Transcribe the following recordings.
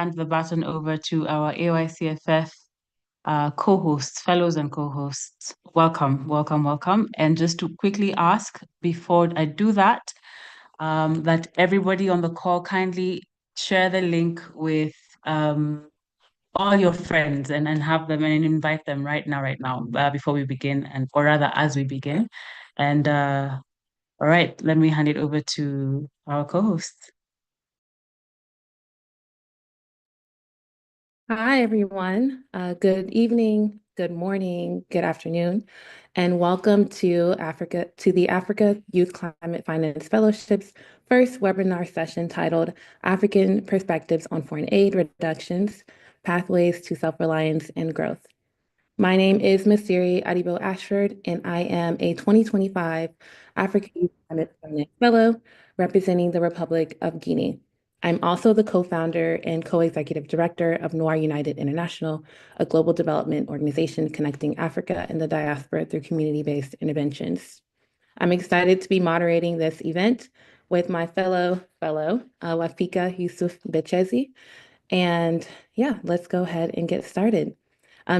hand the baton over to our AYCFF co-hosts, fellows and co-hosts. Welcome, welcome, welcome. And just to quickly ask before I do that, that everybody on the call kindly share the link with all your friends and have them and invite them right now, before we begin, and or rather as we begin. And all right, let me hand it over to our co-hosts. Hi, everyone. Good evening, good morning, good afternoon, and welcome to the Africa Youth Climate Finance Fellowship's first webinar session titled African Perspectives on Foreign Aid Reductions, Pathways to Self-Reliance and Growth. My name is Ms. Siri Adibo Ashford, and I am a 2025 Africa Youth Climate Finance Fellow representing the Republic of Guinea. I'm also the co-founder and co-executive director of Noir United International, a global development organization connecting Africa and the diaspora through community-based interventions. I'm excited to be moderating this event with my fellow, Wafika Yusuf Bechezi. And yeah, let's go ahead and get started.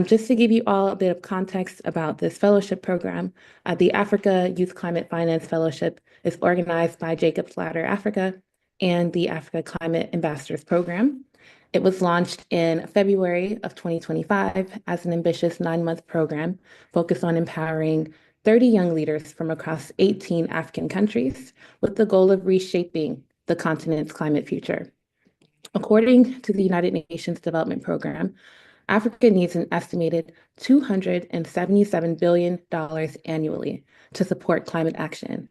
Just to give you all a bit of context about this fellowship program, the Africa Youth Climate Finance Fellowship is organized by Jacob's Ladder Africa and the Africa Climate Ambassadors Program. It was launched in February of 2025 as an ambitious 9-month program focused on empowering 30 young leaders from across 18 African countries with the goal of reshaping the continent's climate future. According to the United Nations Development Program, Africa needs an estimated $277 billion annually to support climate action.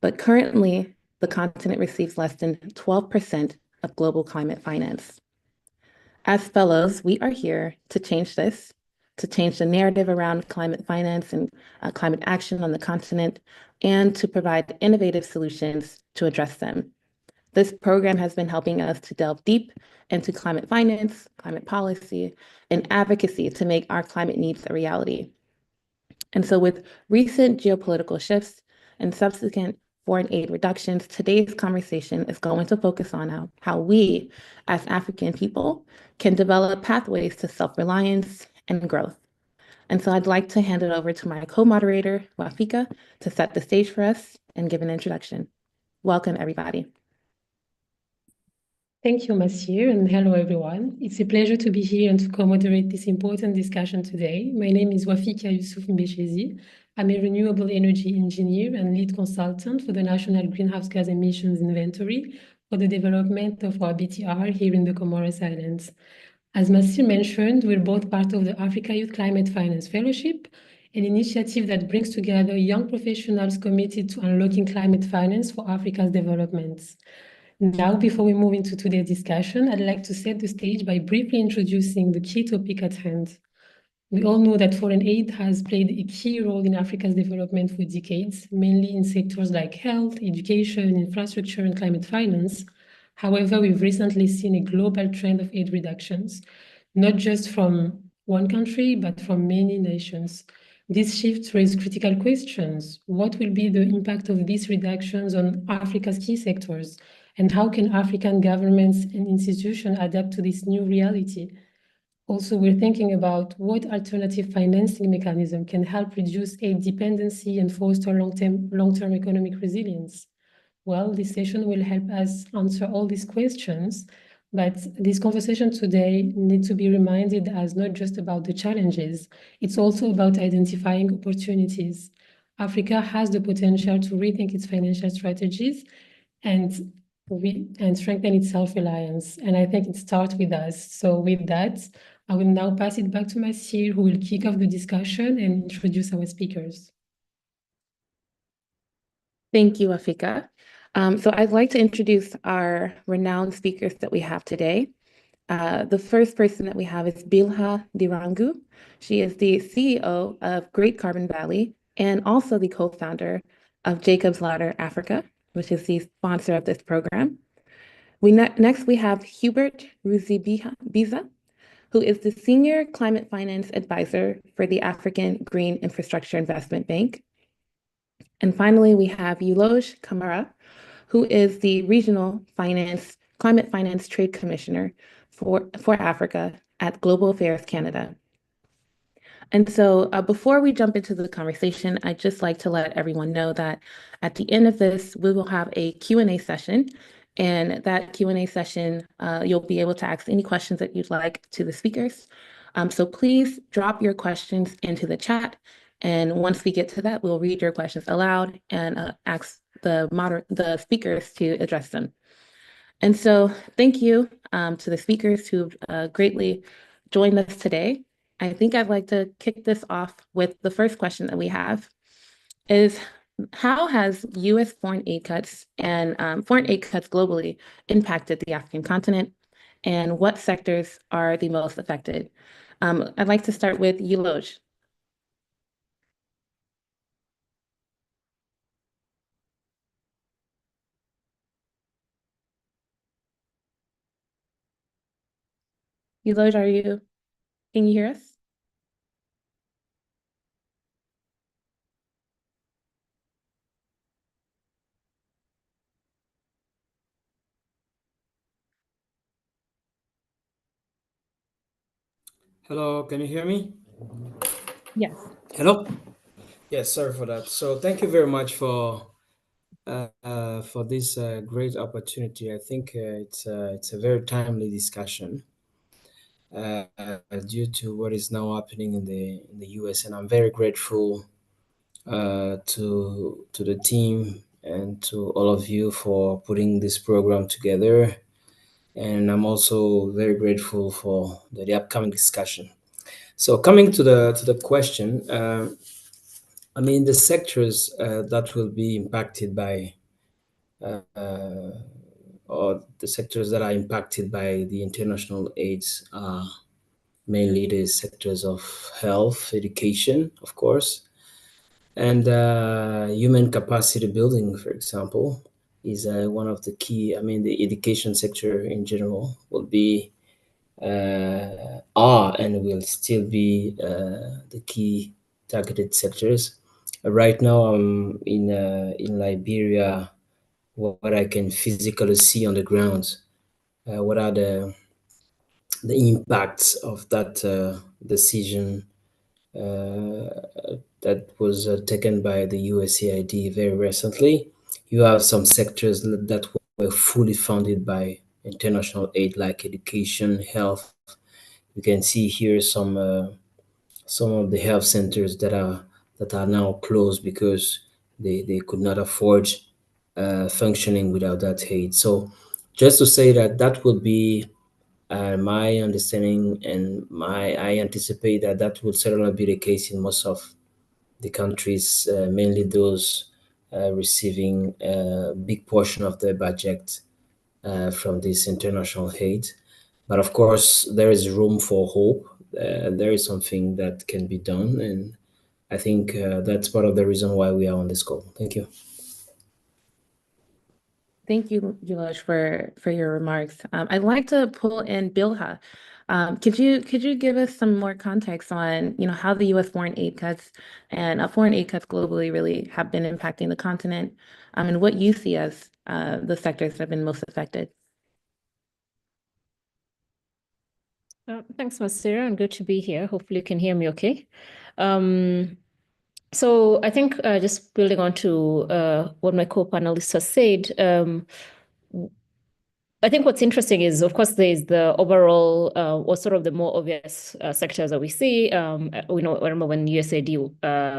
But currently, the continent receives less than 12% of global climate finance. As fellows, we are here to change this, to change the narrative around climate finance and climate action on the continent, and to provide innovative solutions to address them. This program has been helping us to delve deep into climate finance, climate policy, and advocacy to make our climate needs a reality. And so with recent geopolitical shifts and subsequent foreign aid reductions, today's conversation is going to focus on how we, as African people, can develop pathways to self-reliance and growth. And so I'd like to hand it over to my co-moderator, Wafika, to set the stage for us and give an introduction. Welcome, everybody. Thank you, Masir, and hello, everyone. It's a pleasure to be here and to co-moderate this important discussion today. My name is Wafika Yusuf Mbeshezi. I'm a renewable energy engineer and lead consultant for the National Greenhouse Gas Emissions Inventory for the development of our BTR here in the Comoros Islands. As Masir mentioned, we're both part of the Africa Youth Climate Finance Fellowship, an initiative that brings together young professionals committed to unlocking climate finance for Africa's developments. Now, before we move into today's discussion, I'd like to set the stage by briefly introducing the key topic at hand. We all know that foreign aid has played a key role in Africa's development for decades, mainly in sectors like health, education, infrastructure, and climate finance. However, we've recently seen a global trend of aid reductions, not just from one country, but from many nations. These shifts raise critical questions. What will be the impact of these reductions on Africa's key sectors? And how can African governments and institutions adapt to this new reality? Also, we're thinking about what alternative financing mechanism can help reduce aid dependency and foster long-term economic resilience. Well, this session will help us answer all these questions, but this conversation today needs to be reminded as not just about the challenges, it's also about identifying opportunities. Africa has the potential to rethink its financial strategies and strengthen its self-reliance. And I think it starts with us. So with that, I will now pass it back to Masir, who will kick off the discussion and introduce our speakers. Thank you, Afika. So I'd like to introduce our renowned speakers that we have today. The first person that we have is Bilha Dirangu. She is the CEO of Great Carbon Valley and also the co-founder of Jacob's Ladder Africa, which is the sponsor of this program. Next, we have Hubert Ruzibiza, who is the Senior Climate Finance Advisor for the African Green Infrastructure Investment Bank. And finally, we have Yulosh Kamara, who is the Regional Climate Finance Trade Commissioner for Africa at Global Affairs Canada. And so before we jump into the conversation, I'd just like to let everyone know that at the end of this, we will have a Q&A session. And that Q&A session, you'll be able to ask any questions that you'd like to the speakers. So please drop your questions into the chat. And once we get to that, we'll read your questions aloud and ask the speakers to address them. And so thank you to the speakers who've greatly joined us today. I think I'd like to kick this off with the first question that we have is, how has U.S. foreign aid cuts and foreign aid cuts globally impacted the African continent, and what sectors are the most affected? I'd like to start with Yuloj. Yuloj, can you hear us? Hello, can you hear me? Yes. Hello? Yes, sorry for that. So thank you very much for this great opportunity. I think it's a very timely discussion due to what is now happening in the US, and I'm very grateful to the team and to all of you for putting this program together. And I'm also very grateful for the upcoming discussion. So coming to the question. I mean, the sectors that will be impacted by, or the sectors that are impacted by the international aids are mainly the sectors of health, education, of course, and human capacity building, for example, is one of the key. I mean, the education sector in general will be are and will still be the key targeted sectors. Right now, I'm in Liberia, what I can physically see on the ground. What are the impacts of that decision that was taken by the USAID very recently? You have some sectors that were fully funded by international aid, like education, health. You can see here some of the health centers that are now closed because they could not afford functioning without that aid. So just to say that that will be my understanding, and my I anticipate that that will certainly be the case in most of the countries, mainly those receiving a big portion of their budget from this international aid. But of course, there is room for hope. There is something that can be done, and I think that's part of the reason why we are on this call. Thank you. Thank you, Yuloj, for your remarks. I'd like to pull in Bilha. Could you give us some more context on how the U.S. foreign aid cuts and foreign aid cuts globally really have been impacting the continent, and what you see as the sectors that have been most affected? Thanks, Masira, and good to be here. Hopefully you can hear me okay. So I think just building on to what my co-panelists have said, I think what's interesting is, of course, there's the overall, or sort of the more obvious sectors that we see. We know, I remember when USAID,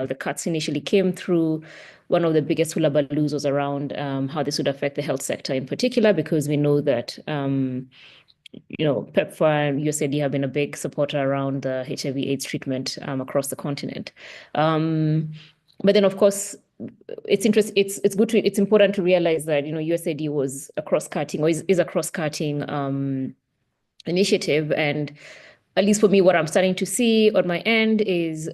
the cuts initially came through, one of the biggest hullabaloo was around how this would affect the health sector in particular, because we know that PEPFAR and USAID have been a big supporter around the HIV/AIDS treatment across the continent. But then, of course, it's important to realize that USAID was a cross-cutting, or is a cross-cutting initiative, and at least for me, what I'm starting to see on my end is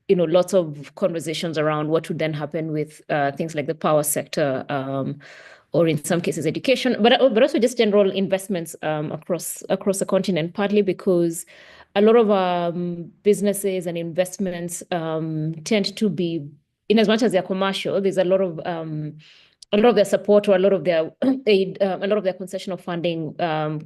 lots of conversations around what would then happen with things like the power sector, or in some cases education, but also just general investments across the continent, partly because a lot of businesses and investments tend to be, in as much as they're commercial, there's a lot of a lot of their support or a lot of their aid, a lot of their concession of funding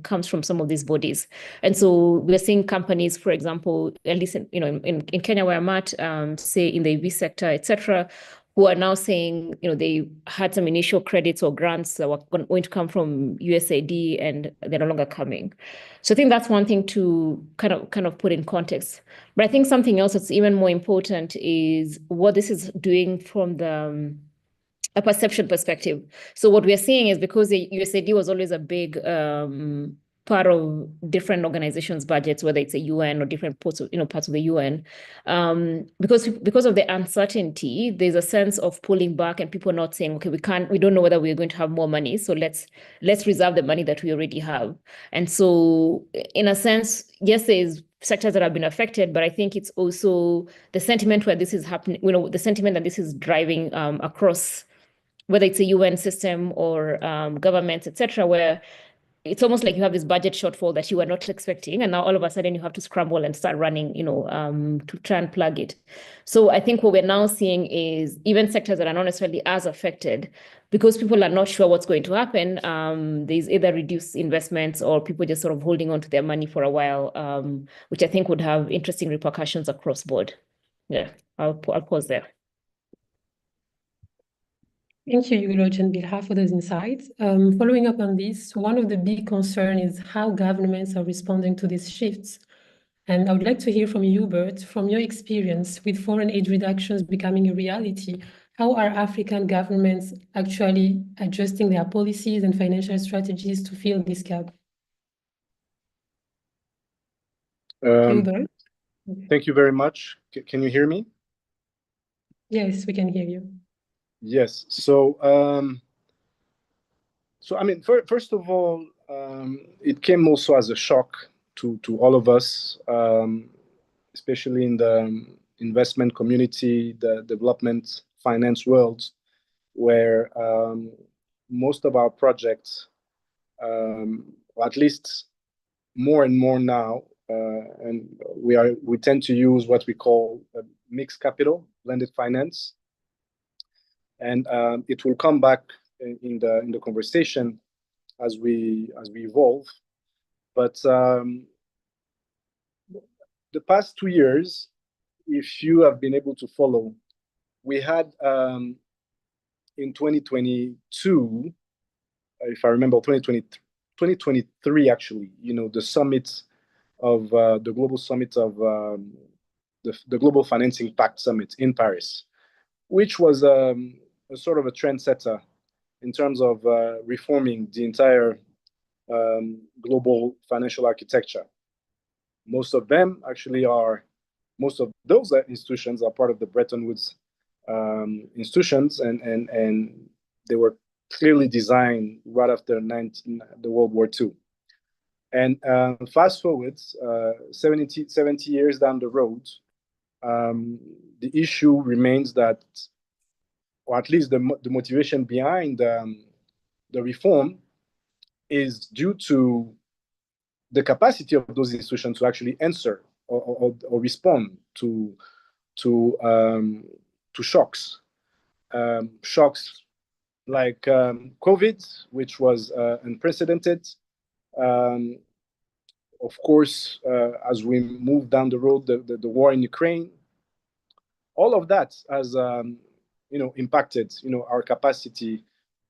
comes from some of these bodies. And so we're seeing companies, for example, at least in Kenya where I'm at, say in the EV sector, etc., who are now saying, they had some initial credits or grants that were going to come from USAID and they're no longer coming. So I think that's one thing to kind of put in context. But I think something else that's even more important is what this is doing from a perception perspective. So what we're seeing is because the USAID was always a big part of different organizations' budgets, whether it's a UN or different parts of the UN, because of the uncertainty, there's a sense of pulling back and people not saying, okay, we don't know whether we're going to have more money, so let's reserve the money that we already have. And so, in a sense, yes, there's sectors that have been affected, but I think it's also the sentiment where this is happening, the sentiment that this is driving across, whether it's a UN system or governments, etc., where it's almost like you have this budget shortfall that you were not expecting, and now all of a sudden you have to scramble and start running, to try and plug it. So I think what we're now seeing is even sectors that are not necessarily as affected, because people are not sure what's going to happen. There's either reduced investments or people just sort of holding on to their money for a while, which I think would have interesting repercussions across board. Yeah, I'll pause there. Thank you, Yugroj and Bilha, for those insights. Following up on this, one of the big concerns is how governments are responding to these shifts. And I would like to hear from you, Bert, from your experience with foreign aid reductions becoming a reality. How are African governments actually adjusting their policies and financial strategies to fill this gap? Bert? Thank you very much. Can you hear me? Yes, we can hear you. Yes. So, I mean, first of all, it came also as a shock to all of us, especially in the investment community, the development finance world, where most of our projects, or at least more and more now, and we tend to use what we call mixed capital, blended finance. And it will come back in the conversation as we evolve. But the past 2 years, if you have been able to follow, we had in 2022, if I remember, 2023 actually, the summit of the global summit of the Global Financing Pact Summit in Paris, which was a sort of a trendsetter in terms of reforming the entire global financial architecture. Most of those institutions are part of the Bretton Woods institutions, and they were clearly designed right after the World War II. And fast forward 70 years down the road, the issue remains that, or at least the motivation behind the reform is due to the capacity of those institutions to actually answer or respond to shocks. Shocks like COVID, which was unprecedented. Of course, as we move down the road, the war in Ukraine, all of that has impacted our capacity,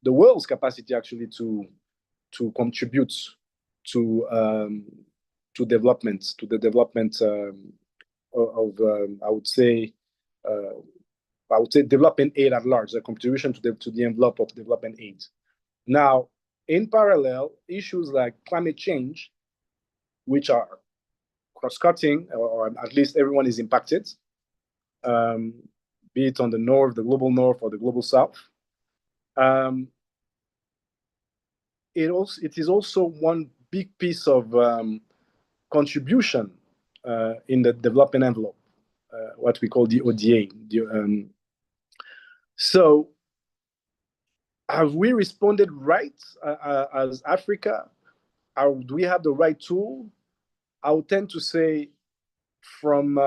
the world's capacity actually to contribute to development, to the development of I would say development aid at large, the contribution to the envelope of development aid. Now, in parallel, issues like climate change, which are cross-cutting, or at least everyone is impacted, be it on the north, the global north, or the global south. It is also one big piece of contribution in the development envelope, what we call the ODA. So, have we responded right as Africa? Do we have the right tool? I would tend to say, from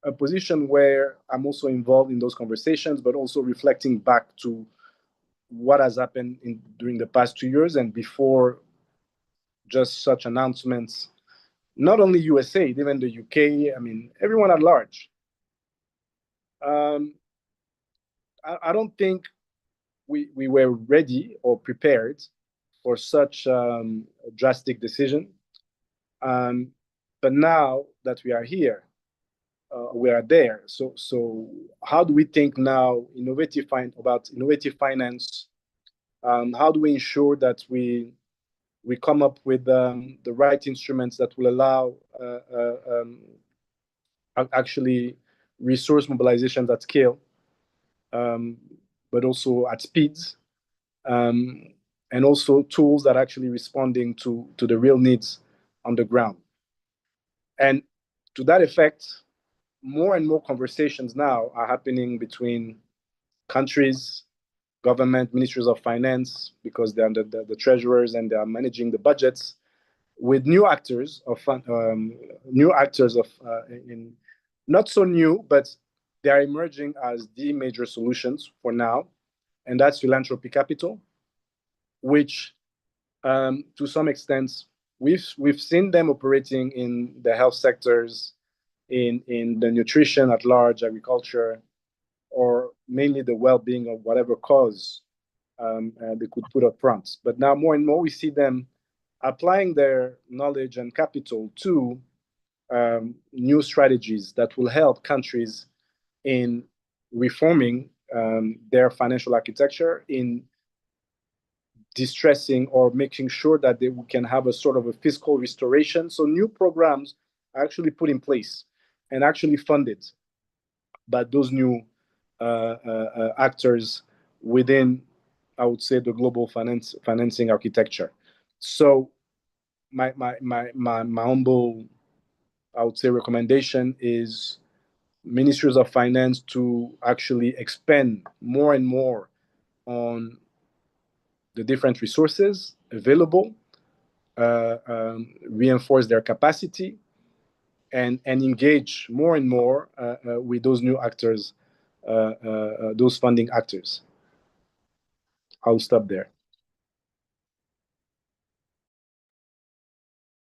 a position where I'm also involved in those conversations, but also reflecting back to what has happened during the past 2 years and before just such announcements, not only USA, even the UK, I mean, everyone at large. I don't think we were ready or prepared for such a drastic decision. But now that we are here, we are there. So how do we think now about innovative finance? How do we ensure that we come up with the right instruments that will allow actually resource mobilizations at scale, but also at speeds, and also tools that are actually responding to the real needs on the ground. And to that effect, more and more conversations now are happening between countries, government, ministries of finance, because they're the treasurers and they are managing the budgets, with new actors in not so new, but they are emerging as the major solutions for now, and that's philanthropy capital, which to some extent we've seen them operating in the health sectors, in the nutrition at large, agriculture, or mainly the well-being of whatever cause they could put up front. But now more and more we see them applying their knowledge and capital to new strategies that will help countries in reforming their financial architecture, in distressing or making sure that they can have a sort of a fiscal restoration. So new programs are actually put in place and actually funded by those new actors within, I would say, the global financing architecture. So my humble, I would say, recommendation is ministries of finance to actually expand more and more on the different resources available, reinforce their capacity, and engage more and more with those new actors, those funding actors. I'll stop there.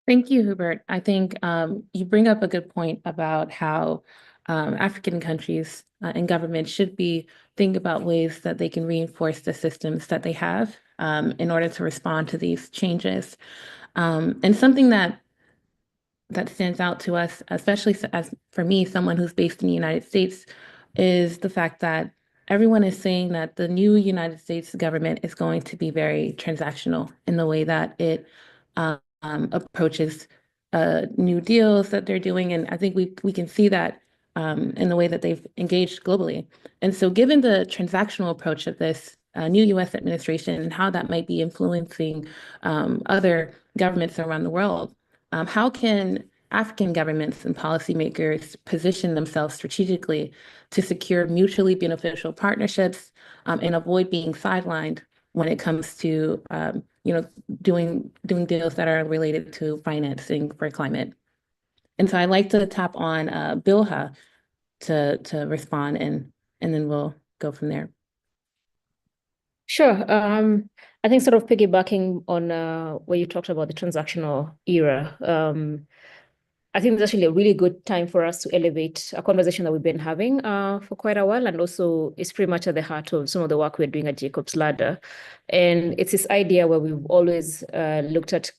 Thank you, Hubert. I think you bring up a good point about how African countries and governments should be thinking about ways that they can reinforce the systems that they have in order to respond to these changes. And something that stands out to us, especially as for me, someone who's based in the United States, is the fact that everyone is saying that the new United States government is going to be very transactional in the way that it approaches new deals that they're doing. And I think we can see that in the way that they've engaged globally. And so given the transactional approach of this new US administration and how that might be influencing other governments around the world, how can African governments and policymakers position themselves strategically to secure mutually beneficial partnerships and avoid being sidelined when it comes to doing deals that are related to financing for climate? And so I'd like to tap on Bilha to respond, and then we'll go from there. Sure. I think sort of piggybacking on where you talked about the transactional era, I think it's actually a really good time for us to elevate a conversation that we've been having for quite a while, and also it's pretty much at the heart of some of the work we're doing at Jacob's Ladder. And it's this idea where we've always looked at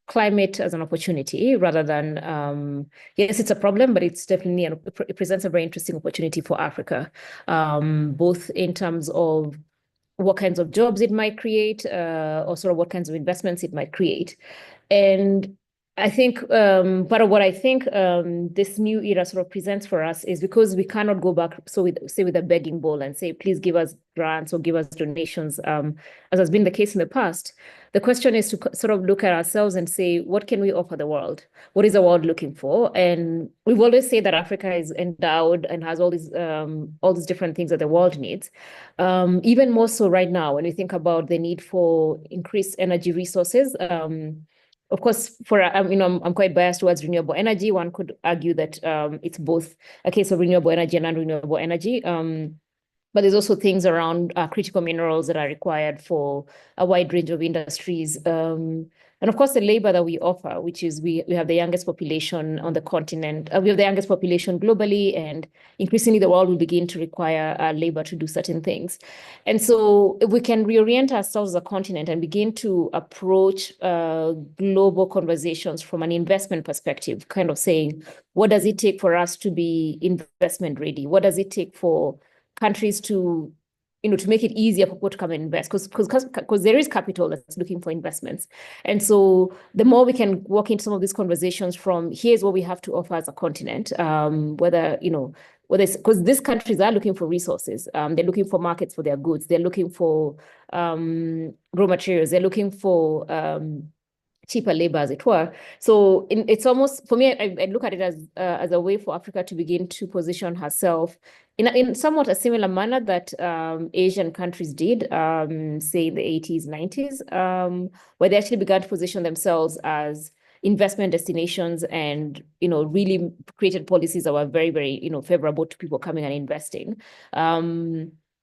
climate as an opportunity rather than, yes, it's a problem, but it's definitely, it presents a very interesting opportunity for Africa, both in terms of what kinds of jobs it might create, or sort of what kinds of investments it might create. And I think part of what I think this new era sort of presents for us is because we cannot go back, so with a begging bowl and say, please give us grants or give us donations, as has been the case in the past. The question is to sort of look at ourselves and say, what can we offer the world? What is the world looking for? And we've always said that Africa is endowed and has all these different things that the world needs. Even more so right now, when we think about the need for increased energy resources, of course, I'm quite biased towards renewable energy. One could argue that it's both a case of renewable energy and non-renewable energy. But there's also things around critical minerals that are required for a wide range of industries. And of course, the labor that we offer, which is we have the youngest population on the continent. We have the youngest population globally, and increasingly the world will begin to require labor to do certain things. And so if we can reorient ourselves as a continent and begin to approach global conversations from an investment perspective, kind of saying, what does it take for us to be investment ready? What does it take for countries to make it easier for people to come and invest, because there is capital that's looking for investments. And so the more we can walk into some of these conversations from, here's what we have to offer as a continent, whether because these countries are looking for resources, they're looking for markets for their goods, they're looking for raw materials, they're looking for cheaper labor, as it were. So it's almost, for me, I look at it as a way for Africa to begin to position herself in somewhat a similar manner that Asian countries did, say in the 80s, 90s, where they actually began to position themselves as investment destinations and, really created policies that were very, very, favorable to people coming and investing.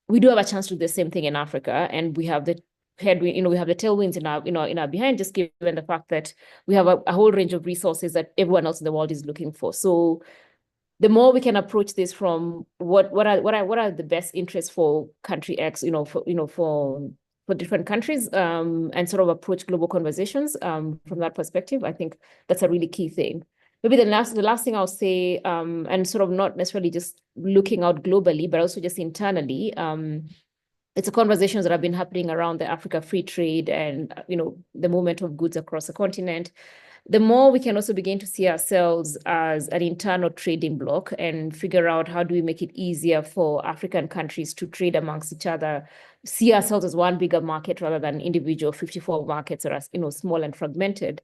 We do have a chance to do the same thing in Africa, and we have the headwind, we have the tailwinds in our behind, just given the fact that we have a whole range of resources that everyone else in the world is looking for. So the more we can approach this from what are the best interests for country X, for different countries, and sort of approach global conversations from that perspective, I think that's a really key thing. Maybe the last thing I'll say, and sort of not necessarily just looking out globally, but also just internally, it's the conversations that have been happening around the Africa free trade and, the movement of goods across the continent. The more we can also begin to see ourselves as an internal trading bloc and figure out how do we make it easier for African countries to trade amongst each other, see ourselves as one bigger market rather than individual 54 markets that are, small and fragmented.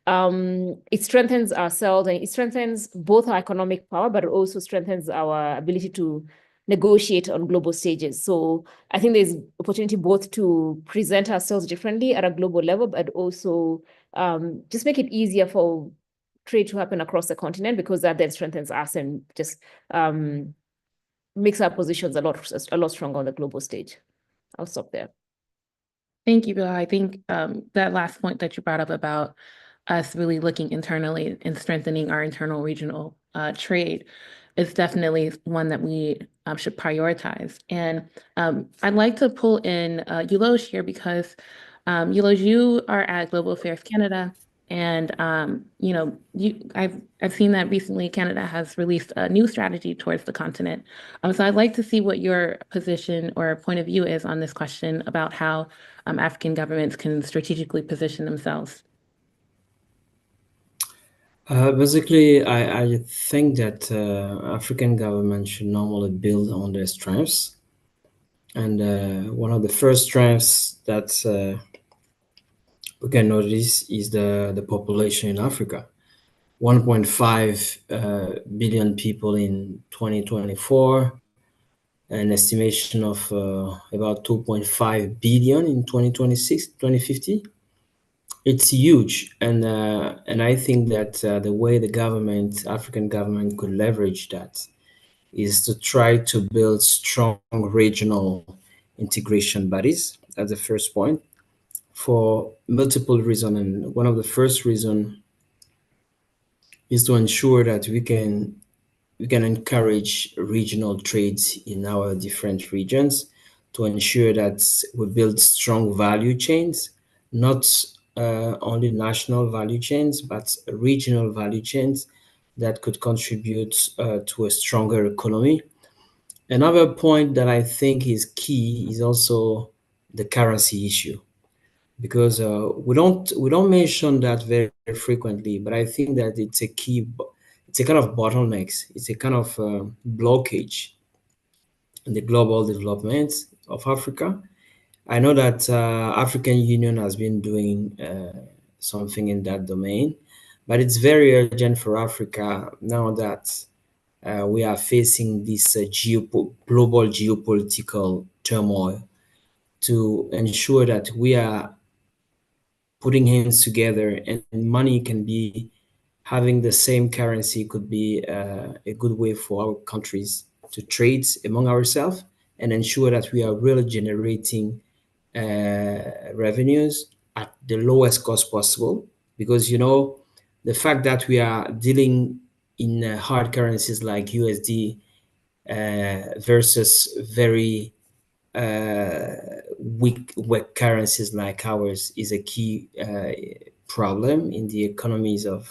It strengthens ourselves, and it strengthens both our economic power, but it also strengthens our ability to negotiate on global stages. So I think there's opportunity both to present ourselves differently at a global level, but also just make it easier for trade to happen across the continent, because that then strengthens us and just makes our positions a lot stronger on the global stage. I'll stop there. Thank you, Bill. I think that last point that you brought up about us really looking internally and strengthening our internal regional trade is definitely one that we should prioritize. And I'd like to pull in Yulosh here, because Yulosh, you are at Global Affairs Canada, and I've seen that recently Canada has released a new strategy towards the continent. So I'd like to see what your position or point of view is on this question about how African governments can strategically position themselves. Basically, I think that African governments should normally build on their strengths. And one of the first strengths that we can notice is the population in Africa. 1.5 billion people in 2024, an estimation of about 2.5 billion in 2026, 2050. It's huge, and I think that the way the African government could leverage that is to try to build strong regional integration bodies. That's the first point, for multiple reasons. And one of the first reasons is to ensure that we can encourage regional trades in our different regions, to ensure that we build strong value chains, not only national value chains, but regional value chains that could contribute to a stronger economy. Another point that I think is key is also the currency issue, because we don't mention that very frequently, but I think that it's a key. It's a kind of bottlenecks. It's a kind of blockage in the global development of Africa. I know that African Union has been doing something in that domain, but it's very urgent for Africa now that we are facing this global geopolitical turmoil, to ensure that we are putting hands together, and money can be having the same currency could be a good way for our countries to trade among ourselves and ensure that we are really generating revenues at the lowest cost possible. Because the fact that we are dealing in hard currencies like USD versus very weak currencies like ours is a key problem in the economies of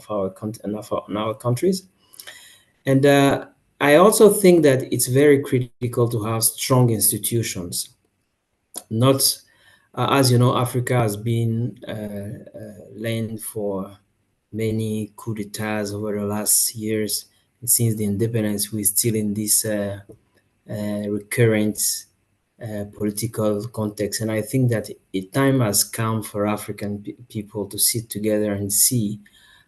our countries. And I also think that it's very critical to have strong institutions. Not as you know, Africa has been land for many coup d'etats over the last years. And since the independence, we're still in this recurrent political context. And I think that a time has come for African people to sit together and see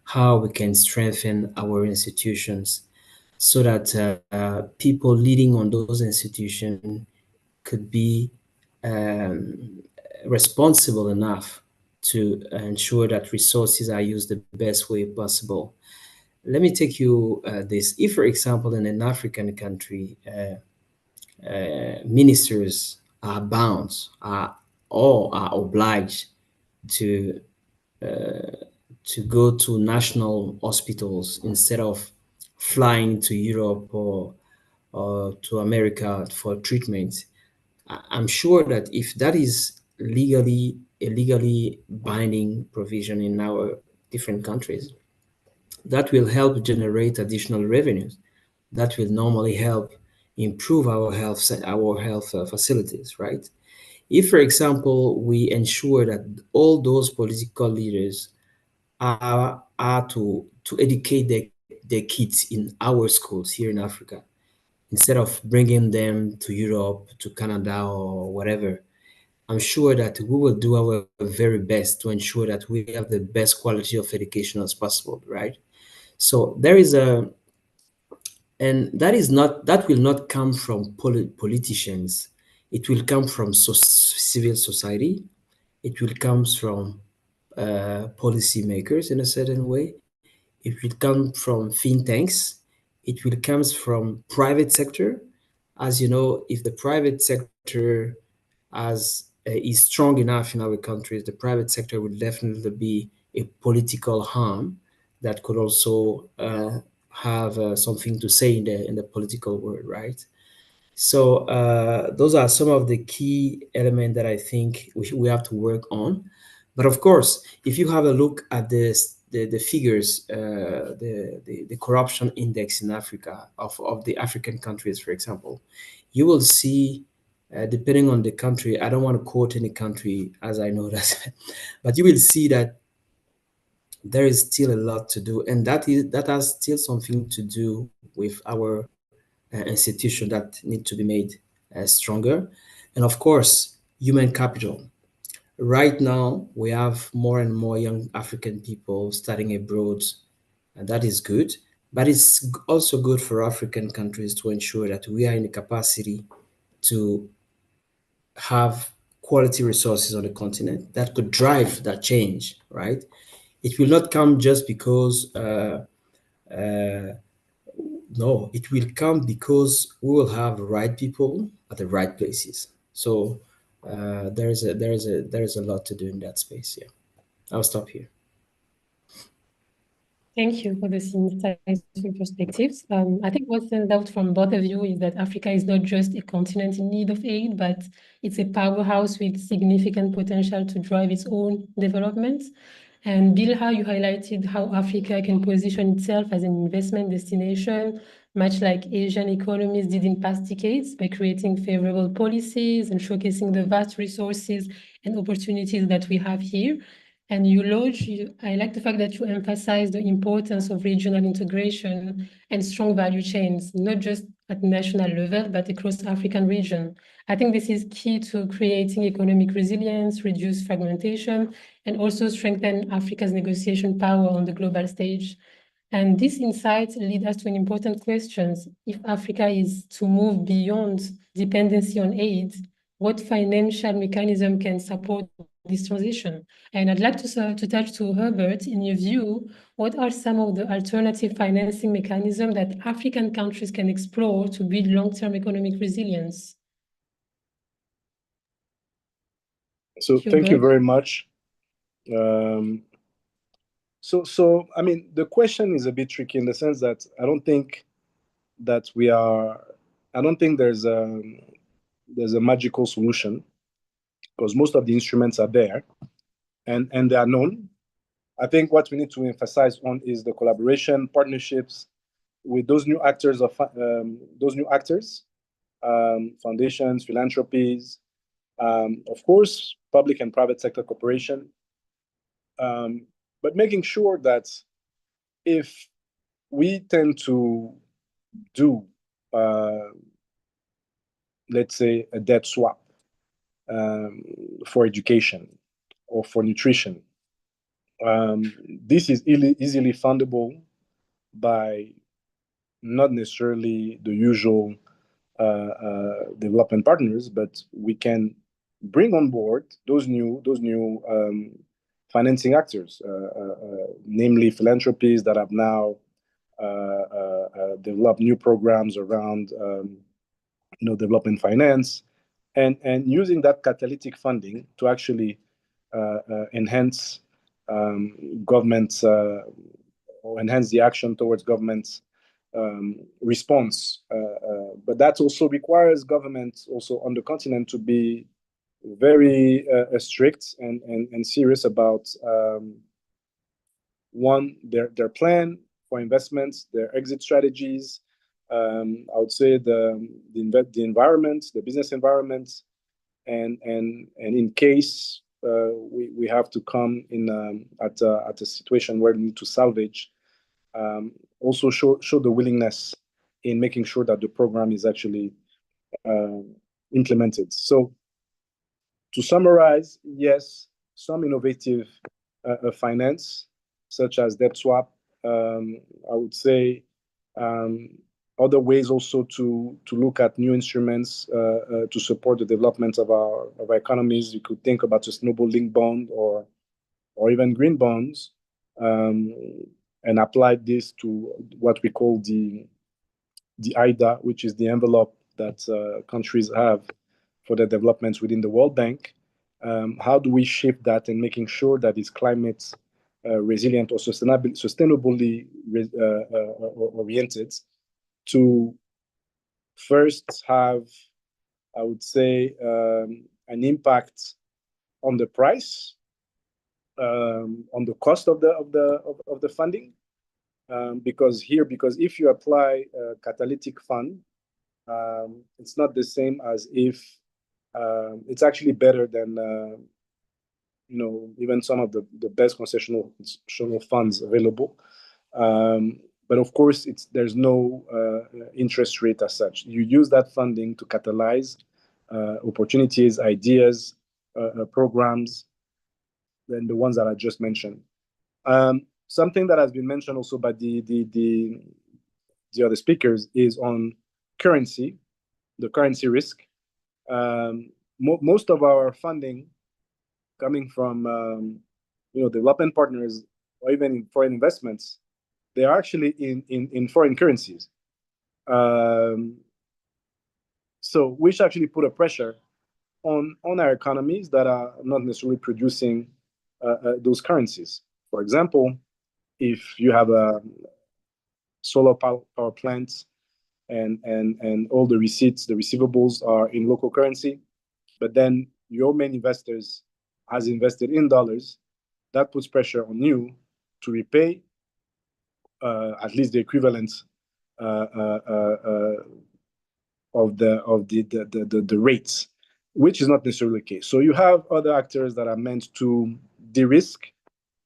how we can strengthen our institutions so that people leading on those institutions could be responsible enough to ensure that resources are used the best way possible. Let me take you this. If, for example, in an African country, ministers are bound or are obliged to go to national hospitals instead of flying to Europe or to America for treatment. I'm sure that if that is a legally binding provision in our different countries, that will help generate additional revenues. That will normally help improve our health facilities, right? If, for example, we ensure that all those political leaders are to educate their kids in our schools here in Africa, instead of bringing them to Europe, to Canada, or whatever, I'm sure that we will do our very best to ensure that we have the best quality of education as possible, right? So there is and that will not come from politicians. It will come from civil society. It will come from policymakers in a certain way. It will come from think tanks. It will come from private sector. As you know, if the private sector is strong enough in our countries, the private sector will definitely be a political arm that could also have something to say in the political world, right? So those are some of the key elements that I think we have to work on. But of course, if you have a look at the figures, the corruption index in Africa of the African countries, for example, you will see, depending on the country, I don't want to quote any country as I know that, but you will see that there is still a lot to do, and that has still something to do with our institution that need to be made stronger. And of course, human capital. Right now, we have more and more young African people studying abroad, and that is good. But it's also good for African countries to ensure that we are in the capacity to have quality resources on the continent that could drive that change, right? It will not come just because no, it will come because we will have the right people at the right places. So there is a lot to do in that space. Yeah, I'll stop here. Thank you for this insightful perspectives. I think what stands out from both of you is that Africa is not just a continent in need of aid, but it's a powerhouse with significant potential to drive its own development. And Bilha, you highlighted how Africa can position itself as an investment destination, much like Asian economies did in past decades, by creating favorable policies and showcasing the vast resources and opportunities that we have here. And I like the fact that you emphasize the importance of regional integration and strong value chains, not just at national level, but across African region. I think this is key to creating economic resilience, reduce fragmentation, and also strengthen Africa's negotiation power on the global stage. And these insights lead us to an important question. If Africa is to move beyond dependency on aid, what financial mechanism can support this transition. And I'd like to touch to Herbert, in your view, what are some of the alternative financing mechanisms that African countries can explore to build long-term economic resilience? So thank you very much. So I mean, the question is a bit tricky in the sense that I don't think there's a magical solution, because most of the instruments are there and they are known. I think what we need to emphasize on is the collaboration, partnerships with those new actors foundations, philanthropies, of course, public and private sector cooperation, but making sure that if we tend to do, let's say, a debt swap for education or for nutrition, this is easily fundable by not necessarily the usual development partners, but we can bring on board those new financing actors, namely philanthropies that have now developed new programs around development finance, and using that catalytic funding to actually enhance government's or enhance the action towards government's response. But that also requires governments also on the continent to be very strict and serious about their plan for investments, their exit strategies. I would say the environment, the business environment, and in case we have to come in at a situation where we need to salvage, also show the willingness in making sure that the program is actually implemented. So to summarize, yes, some innovative finance, such as debt swap. I would say other ways also to look at new instruments to support the development of our economies. You could think about sustainable linked bond or even green bonds, and apply this to what we call the IDA, which is the envelope that countries have for their developments within the World Bank. How do we shift that and making sure that it's climate resilient or sustainably oriented, to first have, I would say, an impact on the price, on the cost of the funding, because if you apply a catalytic fund, it's not the same as if it's actually better than even some of the best concessional funds available. But of course, there's no interest rate as such. You use that funding to catalyze opportunities, ideas, programs, than the ones that I just mentioned. Something that has been mentioned also by the other speakers is on currency, the currency risk. Most of our funding coming from development partners or even in foreign investments, they are actually in foreign currencies. So which actually put a pressure on our economies that are not necessarily producing those currencies. For example, if you have a solar power plant and all the receipts, the receivables are in local currency, but then your main investors has invested in dollars, that puts pressure on you to repay at least the equivalent of the rates, which is not necessarily the case. So you have other actors that are meant to de-risk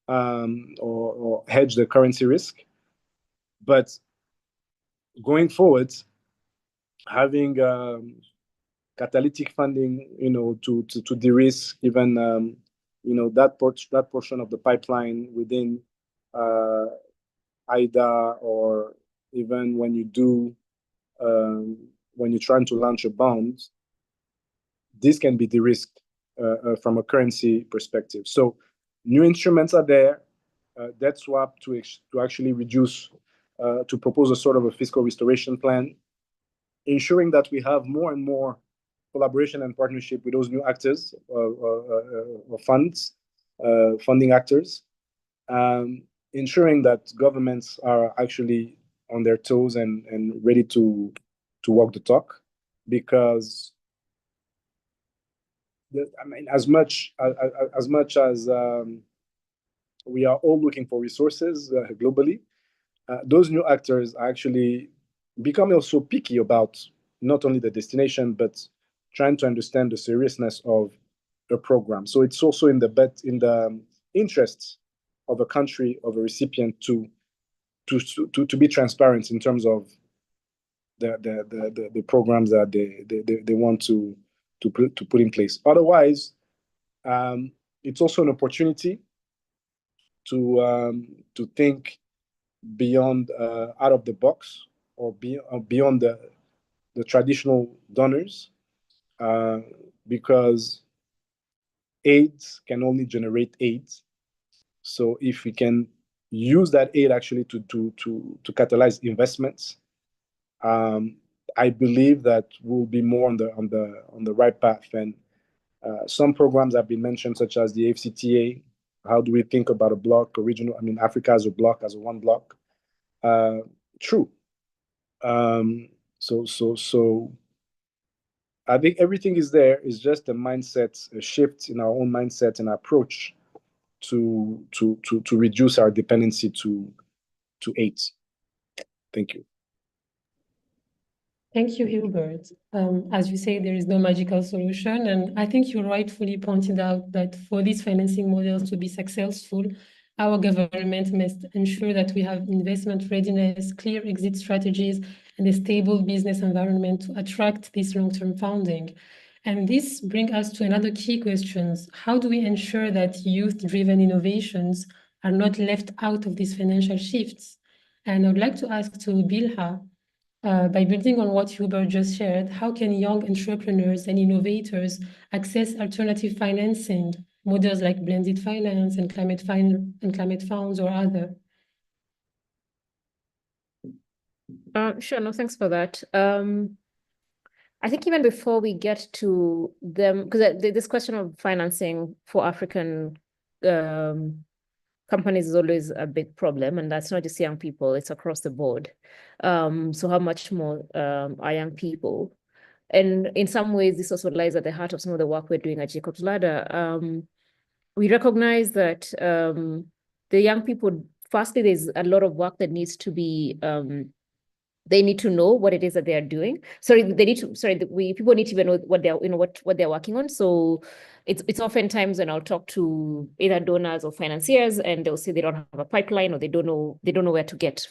or hedge the currency risk, but going forward, having catalytic funding, to de-risk even that portion of the pipeline within IDA, or even when you're trying to launch a bond, this can be de-risked from a currency perspective. So new instruments are there. Debt swap to actually reduce, to propose a sort of a fiscal restoration plan, ensuring that we have more and more collaboration and partnership with those new actors or funding actors, ensuring that governments are actually on their toes and ready to walk the talk, because I mean, as much as we are all looking for resources globally, those new actors are actually becoming also picky about not only the destination, but trying to understand the seriousness of a program. So it's also in the interests of a country, of a recipient, to be transparent in terms of the programs that they want to put in place. Otherwise, it's also an opportunity to think beyond, out of the box, or beyond the traditional donors, because aid can only generate aid. So if we can use that aid actually to catalyze investments, I believe that we'll be more on the right path. And some programs have been mentioned, such as the AFCTA. How do we think about a bloc, regional? I mean, Africa as a bloc, as a one bloc. True. So I think everything is there. It's just a mindset, a shift in our own mindset and approach to reduce our dependency to aid. Thank you. Thank you, Hilbert. As you say, there is no magical solution, and I think you rightfully pointed out that for these financing models to be successful, our government must ensure that we have investment readiness, clear exit strategies, and a stable business environment to attract this long-term funding. And this brings us to another key question. How do we ensure that youth-driven innovations are not left out of these financial shifts? And I would like to ask to Bilha, by building on what Hubert just shared, how can young entrepreneurs and innovators access alternative financing, models like blended finance and climate funds or other? Sure, no, thanks for that. I think even before we get to them, because this question of financing for African companies is always a big problem, and that's not just young people, it's across the board. So how much more are young people? And in some ways, this also lies at the heart of some of the work we're doing at Jacob's Ladder. We recognize that the young people, firstly, there's a lot of work that needs to be they need to know what it is that they are doing. People need to even know what they're, what they're working on. So it's oftentimes when I'll talk to either donors or financiers, and they'll say they don't have a pipeline, or they don't know where to get,